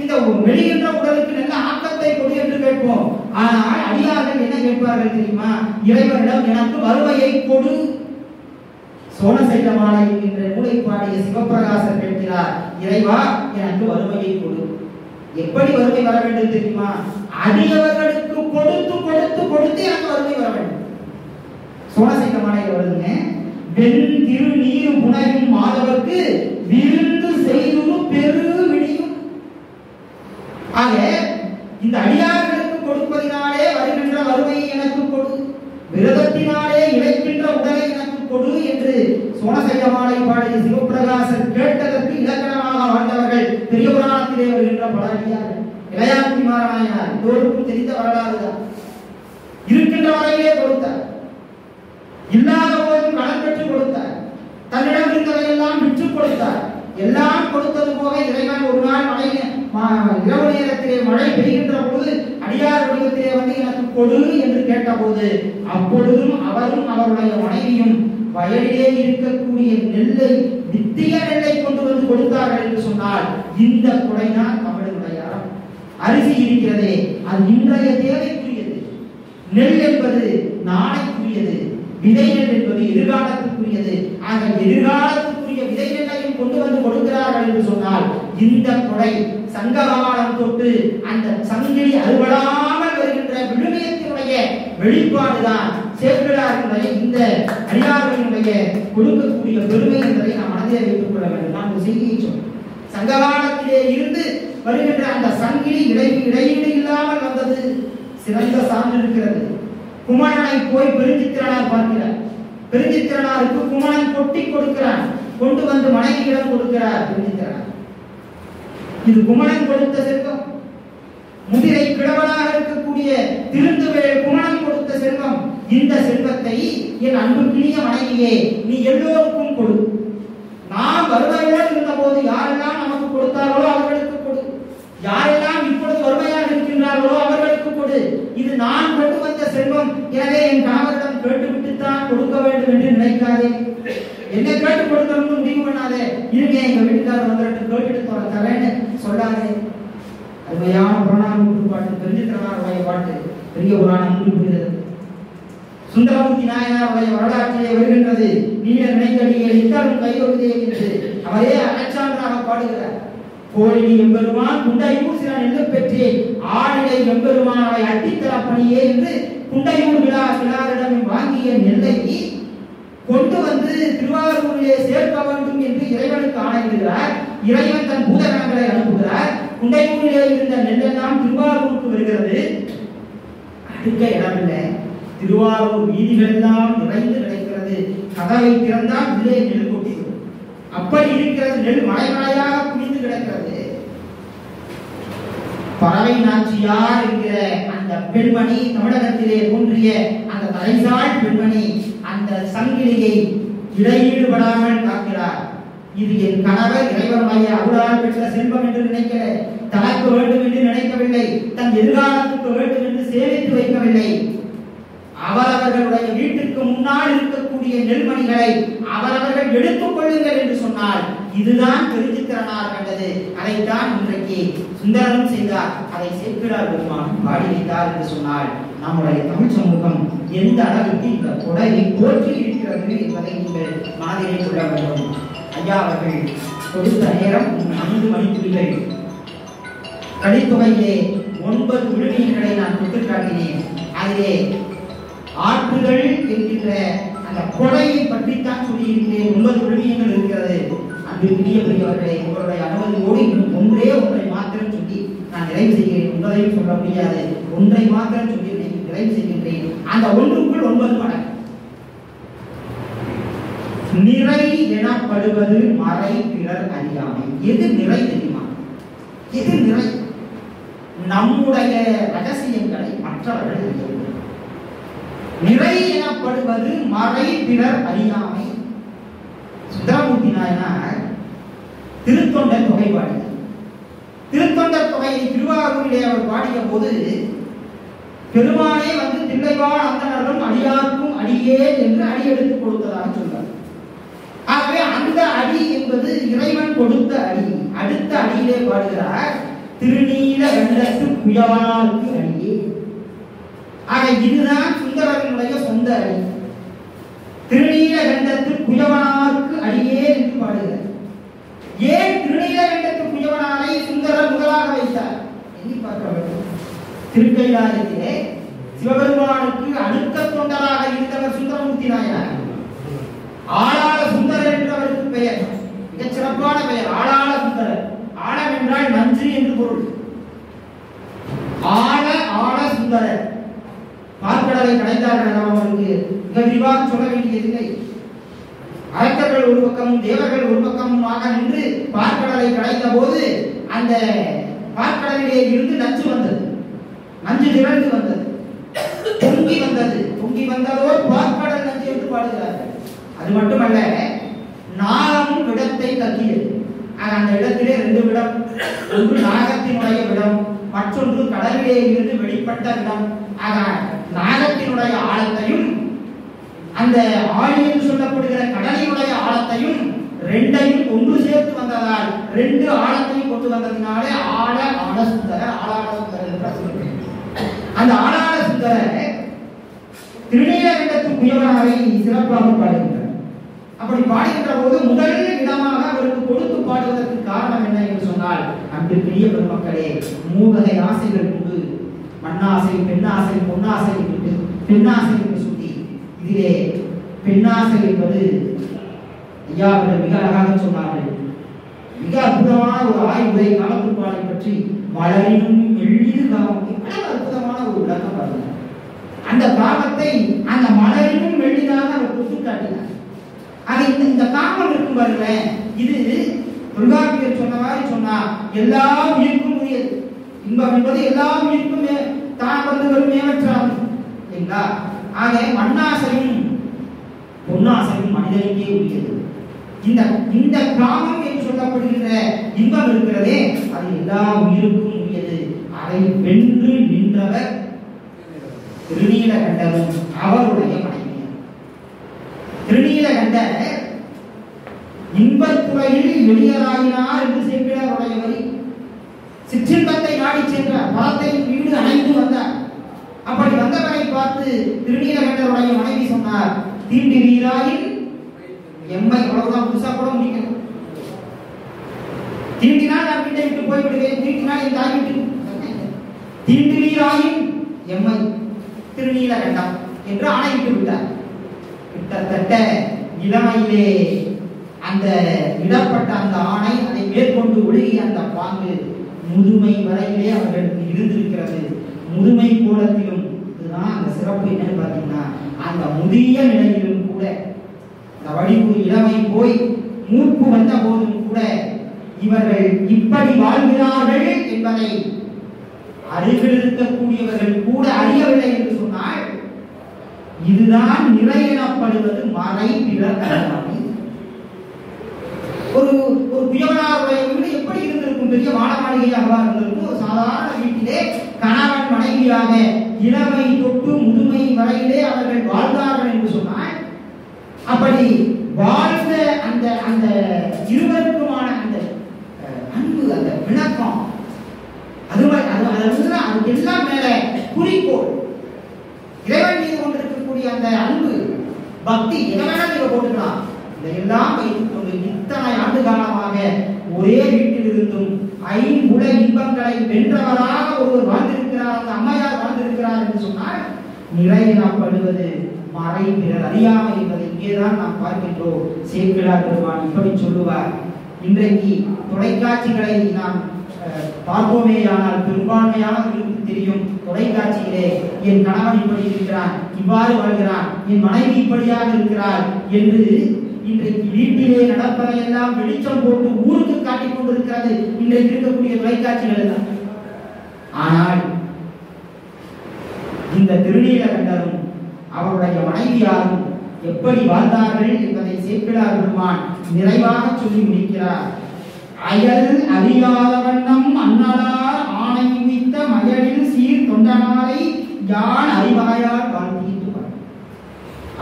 இந்த மெலிகின்ற உடலுக்கு நல்ல ஆக்கத்தை கொடு என்று கேட்போம். ஆனால் அடியார்கள் என்ன கேட்பார்கள் தெரியுமா? இறைவனிடம் எனக்கு வறுமையை கொடு. சோனசைலமாலை என்கின்ற நூலை பாடிய சிவபிரகாசர் கேட்கிறார், இறைவா எனக்கு வறுமையை கொடு. எப்படி வறுமை வர வேண்டும் தெரியுமா? அடியவர்களுக்கு கொடுத்து கொடுத்து கொடுத்து எனக்கு வறுமை வர வேண்டும். சோனசைலமாலை வருதுங்க, வெண் திரு நீர் புனையும் மாதவர்க்கு விருந்து செய்து பெரு விடியும். ஆக இந்த அடியார்களுக்கு கொடுப்பதினாலே வருகின்ற வறுமையை எனக்கு கொடு, விரதத்தினாலே இழைக்கின்ற உடலை எனக்கு கொடு என்று சோனசைலமாலை பாடிய சிவபிரகாசர் கேட்டதற்கு இலக்கணமாக வாழ்ந்தவர்கள் பெரிய புராணத்திலே வருகின்ற பல அடியார்கள். இளையாட்சி மாறனாயினார் எல்லோருக்கும் தெரிந்த வரலாறு தான். இருக்கின்ற வரையிலே கொடுத்தார், இல்லாத போதும் கடன் பெற்று கொடுத்தார், தன்னிடம் இருந்ததையெல்லாம் விற்று கொடுத்தார். எல்லாம் கொடுத்தது போக இறைவன் ஒரு நாள் இரவு நேரத்திலே மழை பெய்கின்ற போது அடியார் வடிவத்திலே வந்து எனக்கு கொடு என்று கேட்டபோது அப்பொழுதும் அவரும் அவருடைய மனைவியும் வயலிலே இருக்கக்கூடிய நெல்லை, நித்திய நெல்லை கொண்டு வந்து கொடுத்தார்கள் என்று சொன்னால் இந்த கொடைதான் தமிழனுடைய அறம். அரிசி இருக்கிறதே அது இன்றைய தேவைக்குரியது, நெல் என்பது நாளைக்குரியது, விதை நெல் என்பது எதிர்காலத்துக்குரியது. ஆக எதிர்காலத்துக்குரிய விதை நெல்லையும் கொண்டு வந்து கொடுக்கிறார்கள் என்று சொன்னால் இந்த கொடை சங்ககாலம் தொட்டு அந்த சங்கிலி அறுபடாமல் வருகின்ற விழுமியத்தினுடைய வெளிப்பாடுதான் சேர்க்கிறார்களுடைய இந்த அடியார்களினுடைய கொடுக்கக்கூடிய பெருமை என்பதை நாம் மனதிலே வைத்துக் கொள்ள வேண்டும். நான் ஒரு செய்தியை சொன்னேன். சங்ககாலத்திலே இருந்து வருகின்ற அந்த சங்கிலி இடையீடு இல்லாமல் வந்தது சிறந்த சான்று இருக்கிறது. குமரனை போய் பெருஞ்சித்திரனார் பார்க்கிறார். பெருஞ்சித்திரனாருக்கு குமரன் கொட்டி கொடுக்கிறான், கொண்டு வந்து மனைவியிடம் கொடுக்கிறார் பெருஞ்சித்திரனார். இது குமரன் கொடுத்த செல்வம். முதிரை கிழவனாக இருக்கக்கூடிய திருந்துவேல் குமரன் கொடுத்த செல்வம். இந்த செல்வத்தை என் அன்புக்கினிய மனைவியே நீ எல்லோருக்கும் கொடு. நாம் வறுமையோடு இருந்த போது யாரெல்லாம் நமக்கு கொடுத்தார்களோ அவர்களுக்கு கொடு, யாரெல்லாம் இப்பொழுது வறுமையாக இருக்கின்றார்களோ அவர்களுக்கு கொடு. இது நான் கொண்டு வந்த செல்வம், எனவே என் கணவரிடம் கேட்டுவிட்டுத்தான் கொடுக்க வேண்டும் என்று நினைக்காதே. என்ன கேட்டு கொடுக்கணும்னு முடிவு பண்ணாதே. இருங்க எங்க வீட்டுக்காரர் வந்துட்டு கேட்டுட்டு தரேன்னு சொல்லாதே. அருமையான புராணம் பாட்டு, பெருஞ்சித்திரனாருடைய பாட்டு பெரிய புராணம் குறிப்பிடுகிறது. சுந்தரமூர்த்தி நாயனாருடைய வரலாற்றிலே வருகின்றது. நீல நினைத்தடியில் இத்தரும் கையொழுதே என்று அவரே அலெக்சாண்டராக பாடுகிறார். கோழி எம்பெருமான் குண்டையூர் சில நெல்லு பெற்றே ஆடிலை எம்பெருமானை அட்டித்தரப்பணியே என்று குண்டையூர் விழாரிடம் வாங்கிய நெல்லை கொண்டு வந்து திருவாரூரிலே சேர்க்க வேண்டும் என்று இறைவனுக்கு ஆணையிடுகிறார். இறைவன் தன் பூதகணங்களை அனுப்புகிறார். குண்டையூரிலே இருந்த நெல்லெல்லாம் திருவாரூருக்கு வருகிறது. அடுக்க இடமில்லை. திருவாரூர் வீதிகள் எல்லாம் நிறைந்து கிடைக்கிறது. கதவை திறந்தால் உள்ளே நெல் கொட்டிவிடும். அப்படி இருக்கிறது. நெல் மலை மலையாக குவிந்து கிடக்கிறது. பறவை நாச்சியார் என்கிற அந்த பெண்மணி, தமிழகத்திலே தோன்றிய அந்த தலைசால் பெண்மணி, அந்த சங்கிலியை இடையீடுபடாமல் காக்கிறார். இது என் கணவர் இறைவனுடைய அருளால் பெற்ற செல்வம் என்று நினைக்கல, தனக்கு வேண்டும் என்று நினைக்கவில்லை, தன் எதிர்காலத்துக்கு வேண்டும் என்று சேமித்து வைக்கவில்லை. அவரவர்களுடைய வீட்டுக்கு முன்னால் இருக்கக்கூடிய நெல்மணிகளை அவரவர்கள் எடுத்துக் கொள்ளுங்கள் என்று சொன்னால் இதுதான் பெருஞ்சித்திரனார் கண்டது. அதைத்தான் இன்றைக்கு சுந்தரனும் செய்தார். அதை சேர்க்கிறார் பெருமான் பாடி வைத்தார் என்று சொன்னால் நம்முடைய தமிழ் சமூகம் எந்த அளவுக்கு இந்த கொடையை போற்றி இருக்கிறது என்பதை நீங்கள் மனதிலே கொள்ள வேண்டும். ஐயா அவர்கள் கொடுத்த நேரம் 5 மணித்துளிகள். கலித்தொகையிலே 9 விழுமியங்களை நான் சுட்டிக்காட்டினேன். அதிலே ஆற்றுகள் என்கின்ற அந்த கொடையை பற்றித்தான் சொல்லியிருக்கிறேன். 9 விழுமியங்கள் இருக்கிறது. அன்று பிரியவர்களே, உங்களுடைய அனுமதியோடு இன்னும் ஒன்றை மாத்திரம் சொல்லி நான் நிறைவு செய்கிறேன். ஒன்றையும் சொல்ல முடியாது, ஒன்றை மாத்திரம் சொல்லி நிறைவு செய்கின்றேன். அந்த ஒன்றுக்குள் 9 மடங்கு. நிறை எனப்படுவது மறை பிறர் அறியாமை. எது நிறை தெரியுமா? எது நிறை? நம்முடைய ரகசியங்களை மற்றவர்கள் அறிய. நிறை எனப்படுவது மறை பிறர் அறியாமை. சுந்தரமூர்த்தி நாயனார் திருத்தொண்டர் தொகை பாடினார். திருத்தொண்டர் தொகையை திருவாரூரிலே அவர் பாடிய போது பெருமானே வந்து தில்லைவாழ் அந்தணர்களும் அடியாருக்கும் அடியே என்று அடி எடுத்து கொடுத்ததாக சொன்னார். ஆகவே அந்த அடி என்பது இறைவன் கொடுத்த அடி. அடுத்த அடியிலே பாடுகிறார், திருநீல கண்டத்து குயவனாருக்கு அடியே. ஆக இதுதான் சுந்தரனுடைய சொந்த அடி. திருநீல கண்டத்து குயவனாருக்கு அடியே என்று பாடுகிறார். ஏன் திருநீல கண்டத்து குயவனாரை சுந்தரர் முதலாக வைத்தார்? எண்ணி பார்க்க வேண்டும். திருக்கைலாயத்திலே சிவபெருமானுக்கு அடுத்த தொண்டராக இருந்தவர் சுந்தரமூர்த்தி நாயனார். ஆளாள சுந்தரர் என்று அவருக்கு பெயர். மிகச் சிறப்பான பெயர் ஆளாள சுந்தரர். ஆழம் என்றால் நஞ்சு என்று பொருள். ஆள சுந்தரர். பார்க்கடலை கடைந்தார்கள். அவருக்கு மிக விரிவாக சொல்ல வேண்டியதில்லை. அரக்கர்கள் ஒரு பக்கமும் தேவர்கள் ஒரு பக்கமுமாக நின்று பார்க்கடலை கடைந்த போது அந்த பார்க்கடலிலே இருந்து நஞ்சு வந்தது. நஞ்சு திரண்டு வந்தது, பொங்கி வந்தது. பொங்கி வந்ததோ பார்க்கடல் நஞ்சு என்று பாடுகிறார்கள். அது மட்டுமல்ல, நாகமும் விடத்தை கக்கியது. அந்த இடத்திலே 2 விடம். ஒன்று நாகத்தினுடைய விடம், மற்றொன்று கடலிலே இருந்து வெளிப்பட்ட விடம். நாகத்தினுடைய ஆழத்தையும் அந்த ஆழி என்று சொல்லப்படுகிற கடலினுடைய ஆழத்தையும் 2ஐயும் ஒன்று சேர்த்து வந்ததால் 2 ஆழத்தையும் கொண்டு வந்ததினாலே ஆழ சுந்தரர் என்று அந்த ஆளாள சுந்தரர் திருநீலகண்டத்து குயவனாரை சிறப்பாக பாடுகின்றார். அப்படி பாடுகின்ற போது முதல் இடமாக அவருக்கு கொடுத்து பாடுவதற்கு காரணம் என்ன என்று சொன்னால், அன்று பெரிய பெருமக்களே, மூவகை ஆசைகள் உண்டு. மண்ணாசை, பெண்ணாசை, பொன்னாசை என்று பெண்ணாசை என்று சொல்லி, இதிலே பெண்ணாசை என்பது ஐயா அவர்கள் மிக அழகாக சொன்னார்கள். மிக அற்புதமான ஒரு ஆய்வுரை காமத்துப்பாலை பற்றி. மலரினும் எளிது காமம், அற்புதமான ஒரு விளக்கம் பாருங்க. அந்த காமத்தை அந்த மலரினும் எளிதாக அவர் குத்து காட்டினார். அது இந்த காமம் இருக்கும் பாருங்களேன், இது தொல்காப்பியர் சொன்ன மாதிரி சொன்னா எல்லா உயிருக்கும் உரியது. இன்பம் என்பது எல்லா உயிருக்கும் தான் வந்து வரும் ஏமற்றாகும் இல்லைங்களா? ஆக மண்ணாசையும் பொன்னாசையும் மனிதனுக்கே உரியது. இந்த காமம் என்று சொல்லப்படுகின்ற இன்பம் இருக்கிறதே, அது எல்லா உயிருக்கும் உரியது. அதை வென்று நின்றவர் திருநீலகண்டரும் அவருடைய மனைவியார். திருநீலகண்டர் இன்பத்துறையில் எளியராயினார் என்று சேர்க்கிறாருடைய வரி. சிற்றின்பத்தை நாடி சென்றார், பலத்தை வீடு அணைந்து வந்தார். அப்படி வந்தவரை பார்த்து திருநீலகண்டருடைய மனைவி சொன்னார், தீண்டிரீராயின் எம்மை. அவ்வளவுதான், புதுசா கூட முடிக்கணும். தீண்டினால் நான் வீட்டை விட்டு போய்விடுவேன், தீண்டினால் என் தாய் வீட்டு. தீண்டிரீராயின் எம்மை திருநீலகண்டம் என்று ஆணையிட்டு விட்டார். கிட்டத்தட்ட இளமையிலே அந்த இடப்பட்ட அந்த ஆணை, அதை மேற்கொண்டு ஒழுகிய அந்த பாங்கு முதுமை வரையிலே அவர்களுக்கு இருந்திருக்கிறது. முதுமை கோலத்திலும் இதுதான் அந்த சிறப்பு என்னன்னு பார்த்தீங்கன்னா, அந்த முதிய நிலையிலும் கூட அந்த வடிவு இளமை போய் மூப்பு வந்த போதும் கூட இவர்கள் இப்படி வாழ்கிறார்கள் என்பதை அருகில் இருக்கக்கூடியவர்கள் கூட அறியவில்லை என்று சொன்னால் இதுதான் நிறை எனப்படுவது மறை பிறர் அறியாமை. ஒரு குயவனாருடைய வீடு எப்படி இருந்திருக்கும்? பெரிய மாட மாளிகையாக இருந்திருக்கும். ஒரு சாதாரண வீட்டிலே கணவன் மனைவியாக இளமை தொட்டு முதுமை வரையிலே அவர்கள் வாழ்ந்தார்கள் என்று சொன்னால், அப்படி வாழ்ந்த அந்த அந்த இருவருக்குமான அந்த அன்பு, அந்த விளக்கம், அதுக்கெல்லாம் மேல குறிக்கோள் இறைவன் மீது கொண்டிருக்கக்கூடிய அந்த அன்பு பக்தி எதை வேணா நீங்க போட்டுக்கலாம். இதையெல்லாம் வைத்துக் கொண்டு இத்தனை ஆண்டு காலமாக ஒரே வீட்டில் இருந்தும் ஐம்புல இன்பங்களை வென்றவராக ஒருவர் வாழ்ந்திருக்கிறார், அந்த அம்மையார் வாழ்ந்திருக்கிறார் என்று சொன்னால் நிறை எனப்படுவது மறை பிறர் அறியாமை என்பதை இங்கேதான் நாம் பார்க்கின்றோம். சேக்கிழார் பெருமான் இப்படி சொல்லுவார். இன்றைக்கு தொலைக்காட்சிகளை நாம் பார்ப்போமேயானால் பெரும்பான்மையானவர்களுக்கு தெரியும், தொலைக்காட்சியிலே என் கணவன் இப்படி இருக்கிறான், இவ்வாறு வாழ்கிறான், என் மனைவி இப்படியாக இருக்கிறார் என்று இன்றைக்கு வீட்டிலே நடப்பதையெல்லாம் வெளிச்சம் போட்டு ஊருக்கு காட்டிக் கொண்டிருக்கிறது இன்றைக்கு இருக்கக்கூடிய தொலைக்காட்சிகள் தான். ஆனால் இந்த திருநீலகண்டரும் அவருடைய மனைவியாரும் எப்படி வாழ்ந்தார்கள் என்பதை சேக்கிழார் பெருமான் நிறைவாக சொல்லி முடிக்கிறார். அயல் அறியாத வண்ணம் அன்னலார் ஆணை உய்த்த மயலில் சீர் தொண்டனாரை யான் அறிவாயார் வாழ்த்திட்டுவார்.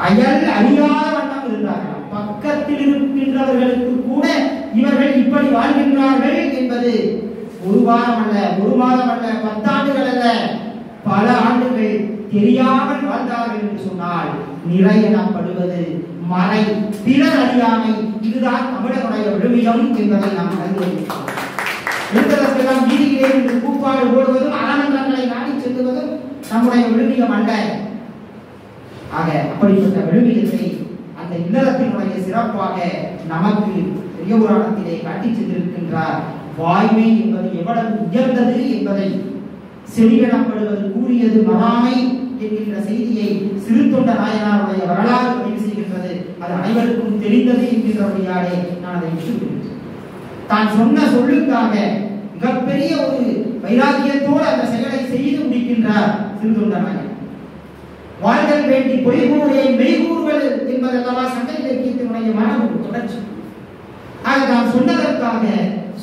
அயல் அறியாத வண்ணம் இருந்தார்கள். பக்கத்தில் இருக்கின்றவர்களுக்கு கூட இவர்கள் இப்படி வாழ்கின்றார்கள் என்பது ஒரு வாரம் அல்ல, ஒரு மாதம் அல்ல, 10 ஆண்டுகள் அல்ல, பல ஆண்டுகள் தெரியாமல் வாழ்ந்தார்கள் என்று சொன்னால் நிறை எனப்படுவது மறை பிறர் அறியாமை. இதுதான் தமிழனுடைய விழுமியம் என்பதை நாம் அறிந்திருக்கிறோம். எழுதலாம் வீதியிலே என்று கூப்பாடு போடுவதும் அலமன்றங்களை நாடி செல்லுவதும் நம்முடைய விழுமியம் அல்ல. ஆக அப்படிப்பட்ட விழுமியத்தை அந்த இல்லறத்தினுடைய சிறப்பாக நமக்கு பெரிய புராணத்திலே காட்டி சென்றிருக்கின்றார். வாய்மை என்பது எவ்வளவு உயர்ந்தது என்பதை செவிகணப்படுவது கூறியது மறாமை என்கின்ற செய்தியை சிறு தொண்ட நாயனாருடைய வரலாறு பதிவு செய்கின்றது. அது அனைவருக்கும் தெரிந்தது என்கின்றபடியாலே நான் அதை விட்டுவிடுகிறேன். தான் சொன்ன சொல்லுக்காக மிகப்பெரிய ஒரு வைராக்கியத்தோடு அந்த செயலை செய்து முடிக்கின்றார் சிறு தொண்ட நாயனார். வாழ்தல் வேண்டி பொய்கூறே மெய்கூறுவது என்பதல்லவா சங்க இலக்கியத்தினுடைய மரபு தொடர்ச்சி. ஆக தான் சொன்னதற்காக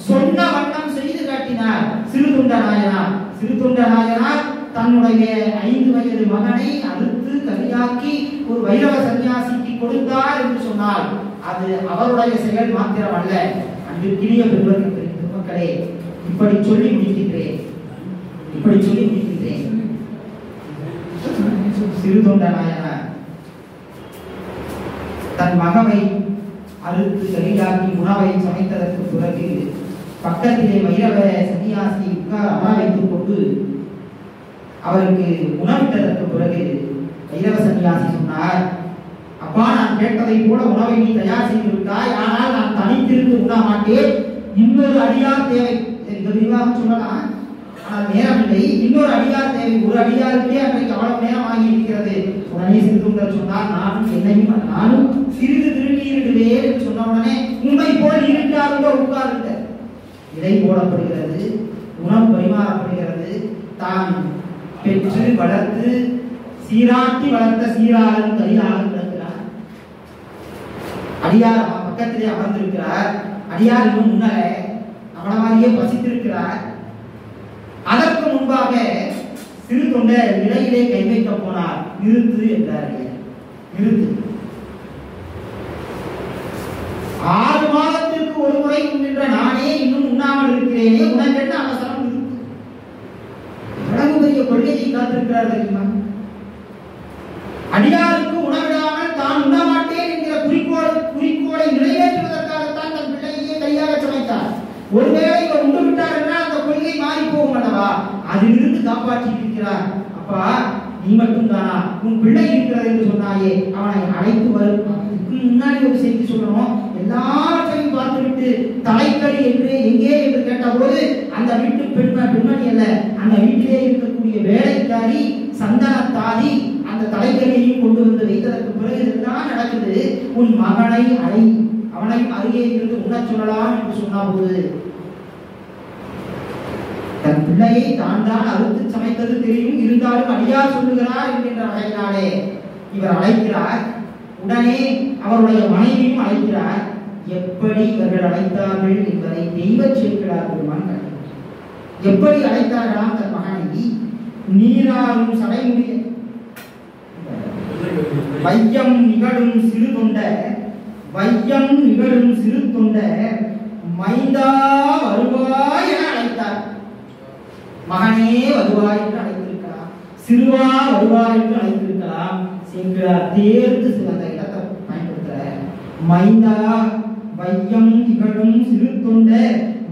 சொன்ன வண்ணம் செய்து காட்டினார் சிறு தொண்ட நாயனார். சிறு தொண்ட நாயனார் தன்னுடைய 5 வயது மகனை அறுத்து கலியாக்கி ஒரு வைரவ சன்னியாசிக்கு கொடுத்தார் என்று சொன்னால் அது அவருடைய செயல் மாத்திரம் அல்ல. அன்பிற்கினிய பெருமக்களே, இப்படி சொல்லி முடிக்கின்றேன். சிறு தொண்ட நாயனார் தன் மகனை அறுத்து கலியாக்கி உணவை சமைத்ததற்கு பிறகு பக்கத்திலே வைரவ சன்னியாசி அமர வைத்துக் கொண்டு அவருக்கு உணவிட்டதற்கு பிறகு வைரவ சன்னியாசி சொன்னார், அப்பா, நான் கேட்டதை போல உணவை நீ தயார் செய்து விட்டாய், ஆனால் நான் தனித்திருந்து உண்ண மாட்டேன், இன்னொரு அடியார் தேவை. விரிவாக சொல்லலாம், ஆனால் நேரம் இல்லை. இன்னொரு அடியார் தேவை. ஒரு அடியாருக்கே அன்றைக்கு அவ்வளவு நேரம் ஆகி இருக்கிறது. உடனே சிறுதுண்டர் சொன்னார், நானும் சிறிது திருநீரிடுவேன் என்று சொன்ன உடனே உண்மை போல் இருக்காருங்க உட்காருங்க. இலை போடப்படுகிறது, உணவு பரிமாறப்படுகிறது. தான் பெற்று வளர்த்து சீராட்டி வளர்த்த சீராளன் கரியாளன் கிடக்கிறார். அடியார் பக்கத்திலே அமர்ந்திருக்கிறார். அடியார் இன்னும் முன்னர அவன மாதிரியே பசித்திருக்கிறார். அதற்கு முன்பாக சிறு தொண்ட நிலையிலே கை வைக்க போனார். நிறுத்து என்றார். நிறுத்து. 6 மாதத்திற்கு ஒரு முறை உண்கின்ற நானே இன்னும் உண்ணாமல் இருக்கிறேனே, உனக்கு என்ன அவசரம்? எவ்வளவு பெரிய கொள்கையை காத்திருக்கிறார் தெரியுமா? அடியாருக்கு உணவிடாமல் தான் உண்ணமாட்டேன் என்கிற குறிக்கோளை நிறைவேற்றுவதற்காகத்தான் தன் பிள்ளையே கையாக சமைத்தார். ஒருவேளை இவர் உண்டு விட்டார் என்றால் அந்த கொள்கை மாறி போகும் அல்லவா? அதிலிருந்து காப்பாற்றி இருக்கிறார். அப்பா, நீ மட்டும் தானா? உன் பிள்ளை இருக்கிறது என்று சொன்னாயே, அவனை அழைத்து வரும். முன்னாடி ஒரு செய்தி சொல்லணும். எல்லாவற்றையும் பார்த்துவிட்டு தலைக்கறி என்று எங்கே என்று கேட்டபோது அந்த வீட்டு பெண்மணி அல்ல, அந்த வீட்டிலே இருக்கக்கூடிய வேலைக்காரி சந்தனத்தாதி அந்த அந்த தலைக்கறியையும் கொண்டு வந்து வைத்ததற்கு பிறகு இதுதான் நடக்குது. உன் மகனை அழை, அவனையும் அருகே இருந்து உண்ணச் சொல்லலாம் என்று சொன்னபோது தன் பிள்ளையை தான் அறுத்து சமைத்தது தெரியும், இருந்தாலும் அடியார் சொல்லுகிறார் என்கின்ற வகையினாலே இவர் அழைக்கிறார். உடனே அவருடைய மனைவியும் அழைக்கிறார். எப்படி இவர்கள் அழைத்தார்கள் என்பதை தெய்வ சேர்க்கிறார் பெருமான். எப்படி அழைத்தார்களாம் தன் மகனை? நீராறும் சடைமுடிய வையம் நிகழும் சிறு தொண்ட, வையம் நிகழும் சிறு தொண்ட மைந்தா வருவாய் என அழைத்தார். மகனே வருவாய் என்று அழைத்திருக்கலாம், சிறுவா வருவாய் என்று அழைத்திருக்கலாம். சேர்க்கிறார் தேர்ந்து சில அந்த இடத்தை பயன்படுத்துற. மைந்தா வையம் திகழும் சிறு தொண்ட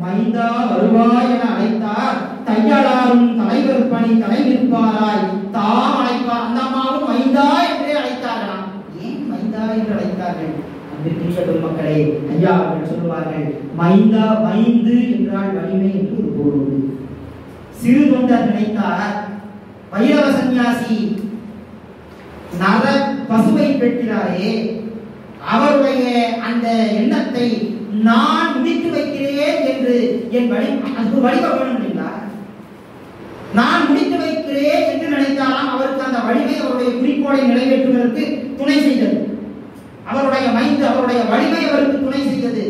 மைந்தா வருவாய் என அழைத்தார். தையலாரும் தலைவர் பணி தலை நிற்பாராய் தாம் அழைப்பார். அந்த அம்மாவும் மைந்தா என்றே அழைத்தார்களாம். ஏன் மைந்தா என்று அழைத்தார்கள்? அன்பிற்குரிய பெருமக்களே, ஐயா அவர்கள் சொல்லுவார்கள், மைந்தா மைந்து என்றால் வலிமை என்று ஒரு பொருள். சிறு தொண்டர் நினைத்தார், வைரவ சன்னியாசி நர பசுவை பெற்றாரே, அவருடைய அந்த எண்ணத்தை நான் முடித்து வைக்கிறேன் என்று என் அது வடிவம் வேணும் என்றார். நான் முடித்து வைக்கிறேன் என்று நினைத்தாராம். அவருக்கு அந்த வலிமை அவருடைய குறிக்கோளை நிறைவேற்றுவதற்கு துணை செய்தது. அவருடைய மைந்து, அவருடைய வலிமை அவருக்கு துணை செய்தது.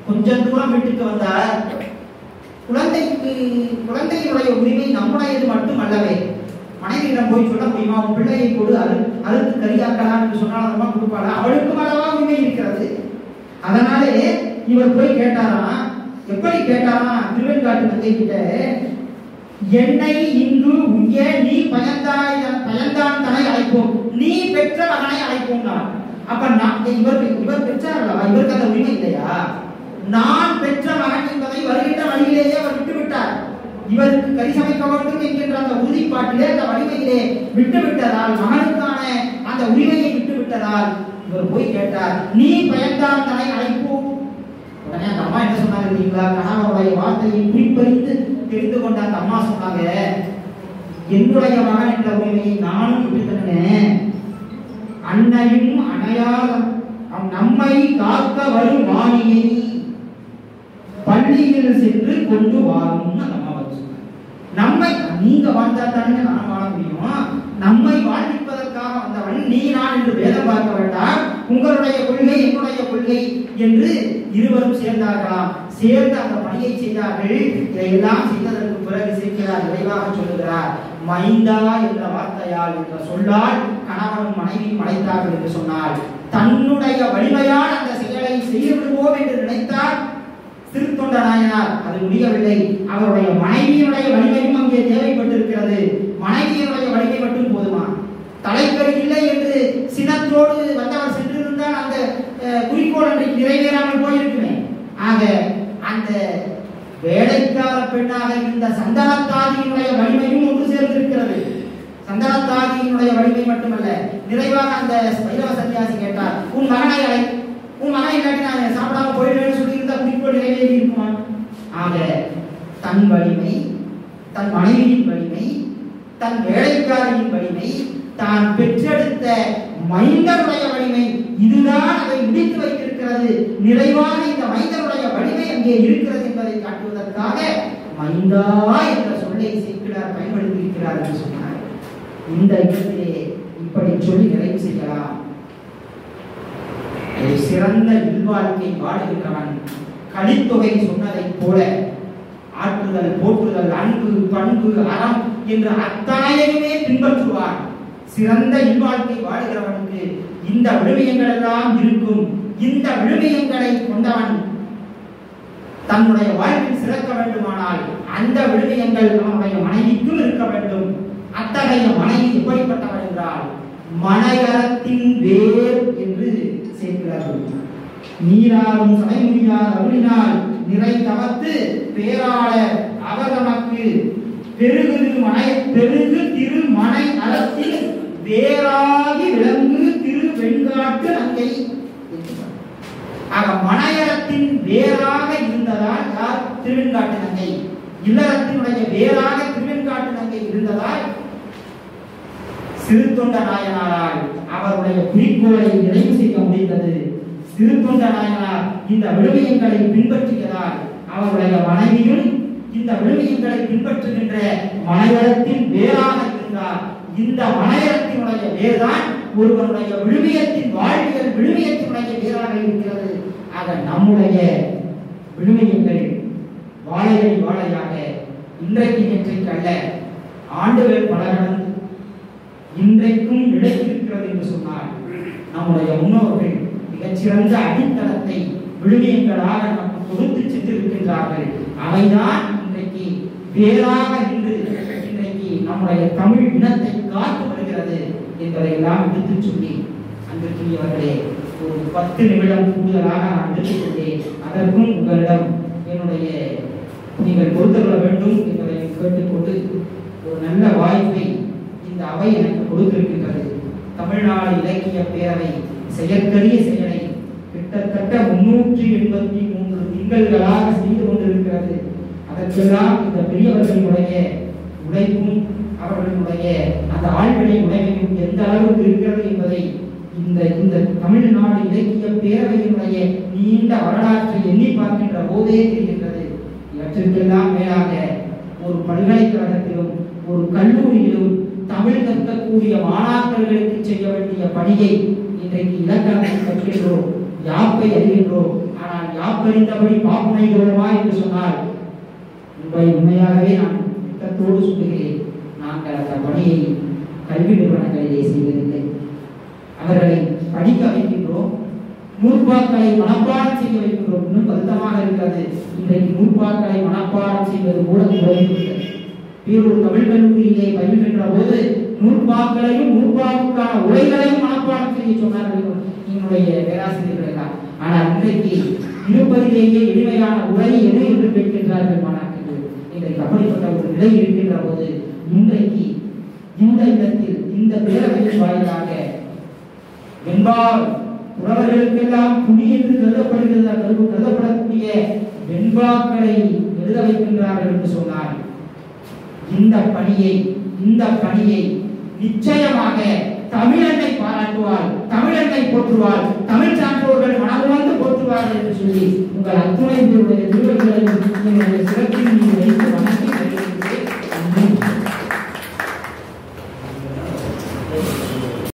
கொஞ்சம் தூரம் வீட்டுக்கு வந்தார். குழந்தையினுடைய உரிமை நம்முடையது மட்டும் அல்லவே. மனைவியிடம் போய் சொல்ல முடியுமா? உன் பிள்ளையை கொடு, அறுத்து கரியாக்கலாம் என்று சொன்னால் அந்த அம்மா கொடுப்பாளா? அவளுக்கும் அளவா உரிமை இருக்கிறது. அதனாலே இவர் போய் கேட்டாராம். எப்படி கேட்டாராம்? திருவெண்காட்டு நங்கை கிட்ட, என்னை இன்று உய்ய நீ பயந்தான் தனை அழைப்போம், நீ பெற்ற மகனை அழைப்போம். அப்ப இவர் பெற்றார்களா? இவருக்கு அந்த உரிமை இல்லையா? நான் பெற்ற மகன் என்பதை வருகின்ற வழியிலேயே அவர் விட்டுவிட்டார். இவருக்கு கறி சமைக்க வேண்டும் என்கின்ற அந்த உறுதிப்பாட்டிலே, அந்த வலிமையிலே விட்டுவிட்டதால், மகனுக்கான அந்த உரிமையை விட்டுவிட்டதால் இவர் போய் கேட்டார், நீ பயந்தான் தனை அழைப்போம். உடனே அந்த அம்மா என்ன சொன்னாங்க தெரியுங்களா? கணவனுடைய வார்த்தையை குறிப்பறிந்து தெரிந்து கொண்ட அந்த அம்மா சொன்னாங்க, என்னுடைய மகன் என்ற உரிமையை நானும் விட்டுத்தனேன். அன்னையும் அணையாத நம்மை காக்க வரும் வாணியை பள்ளியில் சென்று கொண்டு வாரும். நம்மை நீங்க வாழ்ந்தாத்தானே நான் வாழ முடியும். நம்மை வாழ்விப்பதற்காக வந்தவன் நீ நான் என்று வேதம் பார்க்க வேண்டாம். உங்களுடைய கொள்கை என்னுடைய கொள்கை என்று இருவரும் சேர்ந்தார்களாம். சேர்ந்து அந்த பணியை செய்தார்கள். இதையெல்லாம் செய்ததற்கு பிறகு சேர்க்கிறார், விரைவாக சொல்லுகிறார், மைந்தா என்ற வார்த்தையால் என்ற சொல்லால் கணவனும் மனைவியும் அழைத்தார்கள் என்று சொன்னால், தன்னுடைய வலிமையால் அந்த செயலை செய்து விடுவோம் என்று நினைத்தார் திருத்தொண்ட நாயனார். அது முடியவில்லை. அவருடைய மனைவியினுடைய வலிமையும் அங்கே தேவைப்பட்டிருக்கிறது. மனைவியினுடைய வலிமை மட்டும் போதுமா? தலைக்கறி இல்லை என்று சினத்தோடு வந்தவர் சென்றிருந்தால் அந்த குறிக்கோள் அன்றைக்கு நிறைவேறாமல் போயிருக்குமே. ஆக அந்த வேலைக்கார பெண்ணாக இருந்த சந்தனத்தாதியினுடைய வலிமையும் ஒன்று சேர்ந்திருக்கிறது. சந்தனத்தாதியினுடைய வலிமை மட்டுமல்ல, நிறைவாக அந்த வைரவ சன்னியாசி கேட்டார், உன் மகனை அழை, உன் மகனை இல்லாட்டி நான் சாப்பிடாம போயிடுவேன்னு சொல்லியிருந்தா குறிக்கோள் நிறைவேறி இருக்குமா? ஆக தன் வலிமை, தன் மனைவியின் வலிமை, தன் வேலைக்காரியின் வலிமை, தான் பெற்றெடுத்த மைந்தனுடைய வலிமை, இதுதான் அதை முடித்து வைத்திருக்கிறது. நிறைவாக இந்த மைந்தனுடைய வலிமை அங்கே இருக்கிறது என்பதை காட்டுவதற்காக மைந்தா என்ற சொல்லை சேர்க்கிறார், பயன்படுத்தி இருக்கிறார் என்று சொன்னார். இந்த இடத்திலே இப்படி சொல்லி நிறைவு செய்யலாம். ஒரு சிறந்த இல்வாழ்க்கை வாழுகின்றவன் கலித்தொகை சொன்னதை போல ஆற்றுதல், போற்றுதல், அன்பு, பண்பு, அறம் என்று அத்தனையுமே பின்பற்றுவான். சிறந்த இல்வாழ்க்கை வாழுகிறவனுக்கு இந்த விழுமியங்கள் எல்லாம் இருக்கும். இந்த விழுமியங்களை கொண்டவன் தன்னுடைய வாழ்வில் சிறக்க வேண்டுமானால் அந்த விழுமியங்கள் அவனுடைய மனைவிக்கும் இருக்க வேண்டும். அத்தகைய மனைவி எப்படிப்பட்டவன் என்றால் மனையறத்தின் வேர் என்று சேர்க்கிறார்கள். நீராறும் சடைமுடியார் அருளினால் நிறை தவத்து பேராளர் அவர் நமக்கு பெருகு திரு மனை அறத்தில் வேறாகி விளங்கு திரு வெண்காட்டு நங்கை. ஆக மனையறத்தின் வேறாக இருந்ததால் யார்? திருவெண்காட்டு நங்கை. இல்லறத்தினுடைய வேறாக திருவெண்காட்டு நங்கை இருந்ததால் சிறுத்தொண்ட நாயனாரால் அவருடைய குறிக்கோளை நிறைவு செய்ய முடிந்தது. சிறுத்தொண்ட நாயனார் இந்த விழுமியங்களை பின்பற்றியதால் அவருடைய மனைவியும் இந்த விழுமியங்களை பின்பற்றுகின்ற மனையத்தின் வேறாக இருந்தார். இந்த மனையத்தினுடைய வேர்தான் ஒருவனுடைய விழுமியத்தின் வாழ்வியல் விழுமியத்தினுடைய வேறாக இருக்கிறது. ஆக நம்முடைய விழுமியங்கள் வாழையடி வாழையாக இன்றைக்கு நேற்றைக்கு அல்ல, ஆண்டுகள் பல கடந்து இன்றைக்கும் நிலைத்திருக்கிறது என்று சொன்னால் நம்முடைய முன்னோர்கள் மிகச்சிறந்த அடித்தளத்தை விழுமியங்களாக நமக்கு கொடுத்து சென்றிருக்கின்றார்கள். அவைதான் இன்றைக்கு வேறாக இன்று இன்றைக்கு நம்முடைய தமிழ் இனத்தை காத்து வருகிறது என்பதை எல்லாம் எடுத்து சொல்லி அன்றைக்குரியவர்களே ஒரு 10 நிமிடம் கூடுதலாக நான் எடுத்துக்கொண்டேன். அதற்கும் உங்களிடம் என்னுடைய நீங்கள் பொறுத்து கொள்ள வேண்டும் என்பதை கேட்டுக்கொண்டு ஒரு நல்ல வாய்ப்பை இந்த அவை எனக்கு கொடுத்திருக்கின்றது. தமிழ்நாடு இலக்கிய பேரவை செயற்கரிய செயலை கிட்டத்தட்ட 383 திங்கள்களாக செய்து கொண்டிருக்கிறது. அதற்கெல்லாம் இந்த பெரியவர்களுடைய உழைப்பும் அவர்களுடைய அந்த ஆழ்வினை உழைமையும் எந்த அளவுக்கு இருக்கிறது என்பதை இந்த தமிழ்நாடு இலக்கிய பேரவையினுடைய நீண்ட வரலாற்றை எண்ணி பார்க்கின்ற போதே தெரிகின்றது. இவற்றிற்கெல்லாம் மேலாக ஒரு பல்கலைக்கழகத்திலும் ஒரு கல்லூரியிலும் தமிழ் கற்கக்கூடிய மாணாக்கர்களுக்கு செய்ய வேண்டிய பணியை இன்றைக்கு இலக்கணத்தை கற்கின்றோம், யாப்பை அறிகின்றோம். ஆனால் யாப்பறிந்தபடி பாப்புனைகிறோமா என்று சொன்னால் உண்மையாகவே நான் திட்டத்தோடு சொல்லுகிறேன், நாங்கள் அந்த பணியை கல்வி நிறுவனங்களிலே செய்வதில்லை. அவர்களை படிக்க வைக்கின்றோம், நூற்பாக்களை மனப்பாடம் செய்ய வைக்கின்றோம். இன்னும் வருத்தமாக இருக்கிறது, இன்றைக்கு நூற்பாக்களை மனப்பாடம் செய்வது கூட குறைந்துவிட்டது. பேரூர் தமிழ் கல்லூரியிலே பயில்கின்ற போது நூற்பாக்களையும் நூற்பாவுக்கான உரைகளையும் மனப்பாடம் செய்ய சொன்னார்கள் என்னுடைய பேராசிரியர்கள் எல்லாம். ஆனால் இன்றைக்கு இருப்பதிலேயே எளிமையான உரை எது என்று கேட்கின்றார்கள் மாணாக்கர்கள். இன்றைக்கு அப்படிப்பட்ட ஒரு நிலை இருக்கின்ற போது இன்றைக்கு இந்த இடத்தில் இந்த பேரவையின் வாயிலாக வெண்பால் உறவர்களுக்கெல்லாம் குடி என்று கருதப்படக்கூடிய வெண்பாக்களை எழுத வைக்கின்றார்கள் என்று சொன்னார். இந்த பணியை நிச்சயமாக தமிழனை பாராட்டுவார், தமிழனை போற்றுவார், தமிழ் சான்றோர்கள் மனமுவந்து போற்றுவார்கள் என்று சொல்லி உங்கள் அத்துணை பேருடைய